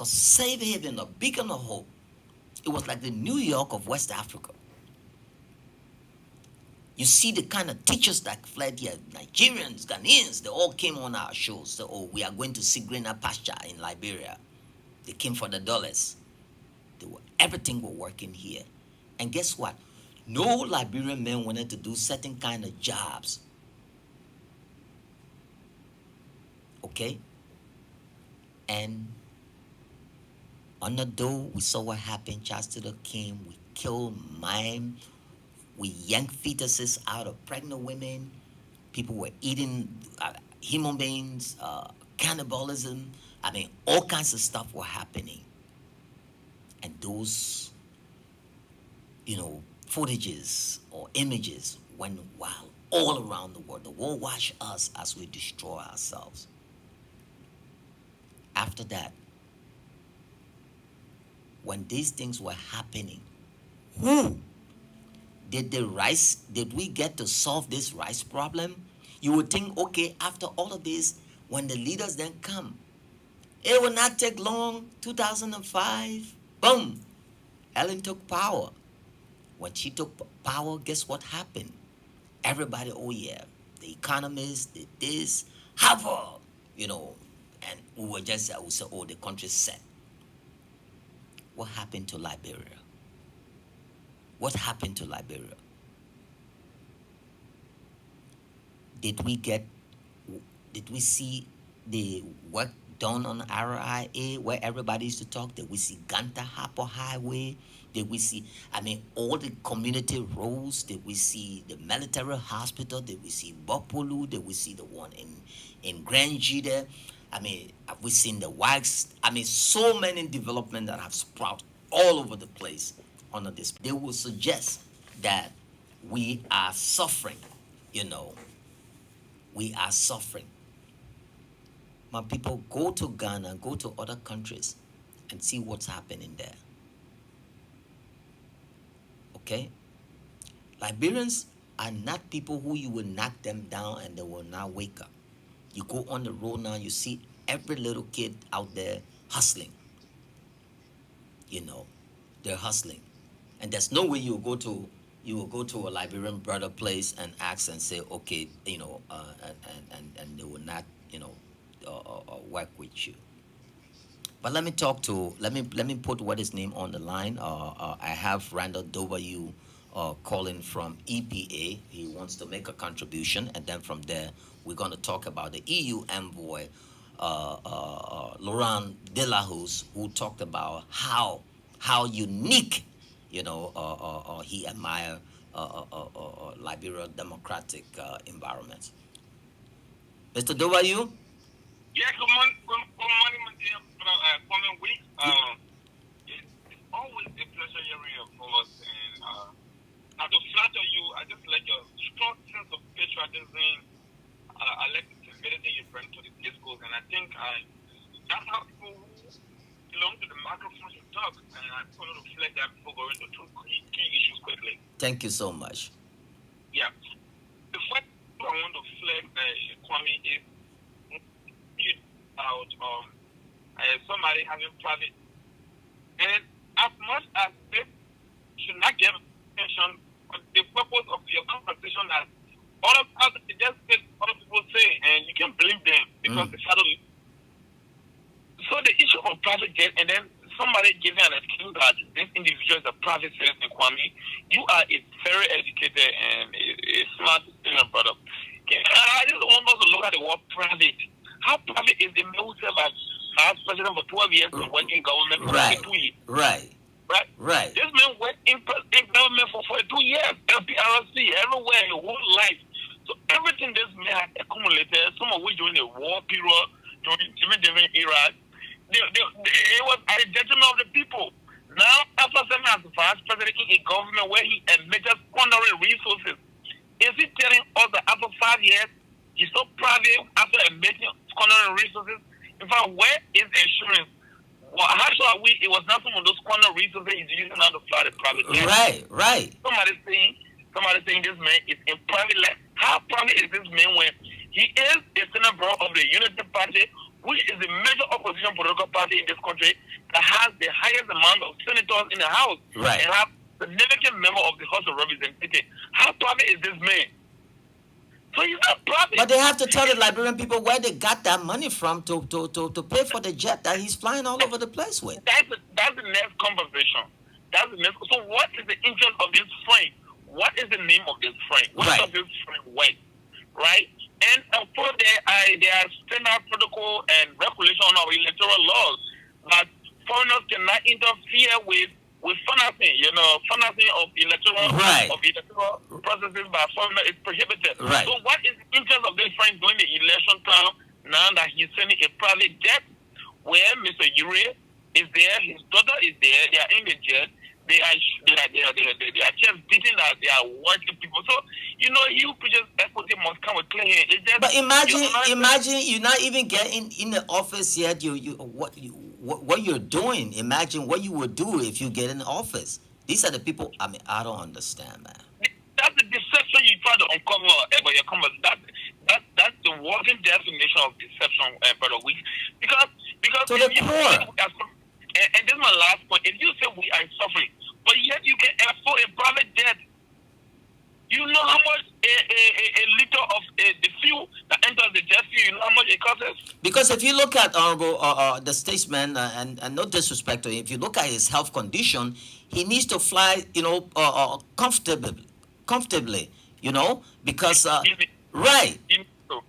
safe haven, a beacon of hope. It was like the New York of West Africa. You see the kind of teachers that fled here, Nigerians, Ghanaians, they all came on our shows. So, we are going to see greener pasture in Liberia. They came for the dollars. Everything was working here. And guess what? No Liberian men wanted to do certain kind of jobs. Okay? And on the door, we saw what happened. Chastity came. We killed mime. We yanked fetuses out of pregnant women. People were eating human beings, cannibalism. All kinds of stuff were happening. And those, footages or images went wild all around the world. The world watched us as we destroy ourselves. After that, when these things were happening, did we get to solve this rice problem? You would think, okay, after all of this, when the leaders then come, it will not take long. 2005, boom, Ellen took power. When she took power, guess what happened? Everybody, oh yeah, the economists did this, Harvard, and we were just, we said, oh, the country's set. What happened to Liberia? What happened to Liberia? Did we see the work done on RIA where everybody used to talk? Did we see Ganta Hapo Highway? Did we see, all the community roads? Did we see the military hospital? Did we see Bopolu? Did we see the one in Grange there? Have we seen the WAGs? So many developments that have sprouted all over the place under this. They will suggest that we are suffering. You know, we are suffering. My people, go to Ghana, go to other countries, and see what's happening there. Okay? Liberians are not people who you will knock them down and they will not wake up. You go on the road now, you see every little kid out there hustling. You know, they're hustling. And there's no way you will go to a Liberian brother place and ask and say, okay, you know, and they will not, you know, work with you. But let me put what his name on the line. I have Randall W. Calling from EPA. He wants to make a contribution, and then from there we're going to talk about the EU envoy, Laurent Delahousse, who talked about how unique, you know, he admired Liberia democratic environment. Mr. W. Yeah, good morning, my dear Kwame Week. It's always a pleasure hearing your voice, and to flatter you, I just like your strong sense of patriotism. I like the sincerity you bring to the discourse, and I think that's how people who belong to the microphone should talk, and I just want to reflect that before going into two key issues quickly. Thank you so much. Yeah. The first thing I want to flag, Kwame, is about somebody having private, and as much as they should not give attention on the purpose of your conversation, that they just said other people say, and you can't blame them because they started. So the issue of private jet, and then somebody giving an excuse that this individual is a private citizen, Kwame, you are a very educated and a smart student, brother. I just want us to look at the word private. How private is the man who served as president for 12 years and worked in government for 2 years? Right. This man worked in government for 42 years, PRC, everywhere, his whole life. So everything this man had accumulated, some of which during the war period, during the era, it was at the detriment of the people. Now, after serving as vice president in a government where he admitted squandering resources, is he telling us that after 5 years, he's so private after admitting squandering resources? In fact, where is the insurance? Well, how sure are we it was not some of those squandering resources he's using now to fly the private jet? Right. Somebody saying this man is in private life. How private is this man when he is a senator of the Unity Party, which is the major opposition political party in this country that has the highest amount of senators in the House, right, and have significant member of the House of Representatives. How private is this man? So he's not private. But they have to tell the Liberian people where they got that money from to pay for the jet that he's flying all over the place with. That's the next conversation. So what is the interest of this friend? What is the name of this friend? What does this friend work? Right? And for there are standard protocol and regulation on our electoral laws that foreigners cannot interfere with financing. Financing of electoral processes by foreigners is prohibited. Right. So what is the interest of this friend during the election time now that he's sending a private jet where Mr. Ure is there, his daughter is there, they are in the jet. They are just beating that they are working people. So, you just equity must come with clear hand. But imagine you're not even getting in the office yet. What you're doing. Imagine what you would do if you get in the office. These are the people. I mean, I don't understand, man. That's the deception you try to uncover. That's the working definition of deception, brother. Because to the poor. And this is my last point. If you say we are suffering, but yet you can afford a private jet, you know how much a liter of the fuel that enters the jet fuel, you know how much it costs? Because if you look at Honorable the statesman, and no disrespect to him, if you look at his health condition, he needs to fly, comfortably, because right.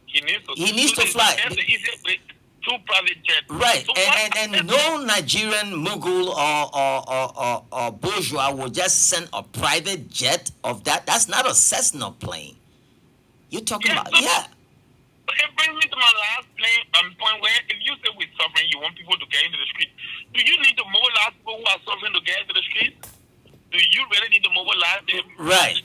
He needs to fly. That's the easiest way. Two private jets. Right, so and no Nigerian mogul or bourgeois will just send a private jet of that. That's not a Cessna plane. You're talking about, It brings me to my last point where if you say we're suffering, you want people to get into the street. Do you need to mobilize people who are suffering to get into the street? Do you really need to mobilize them? Right.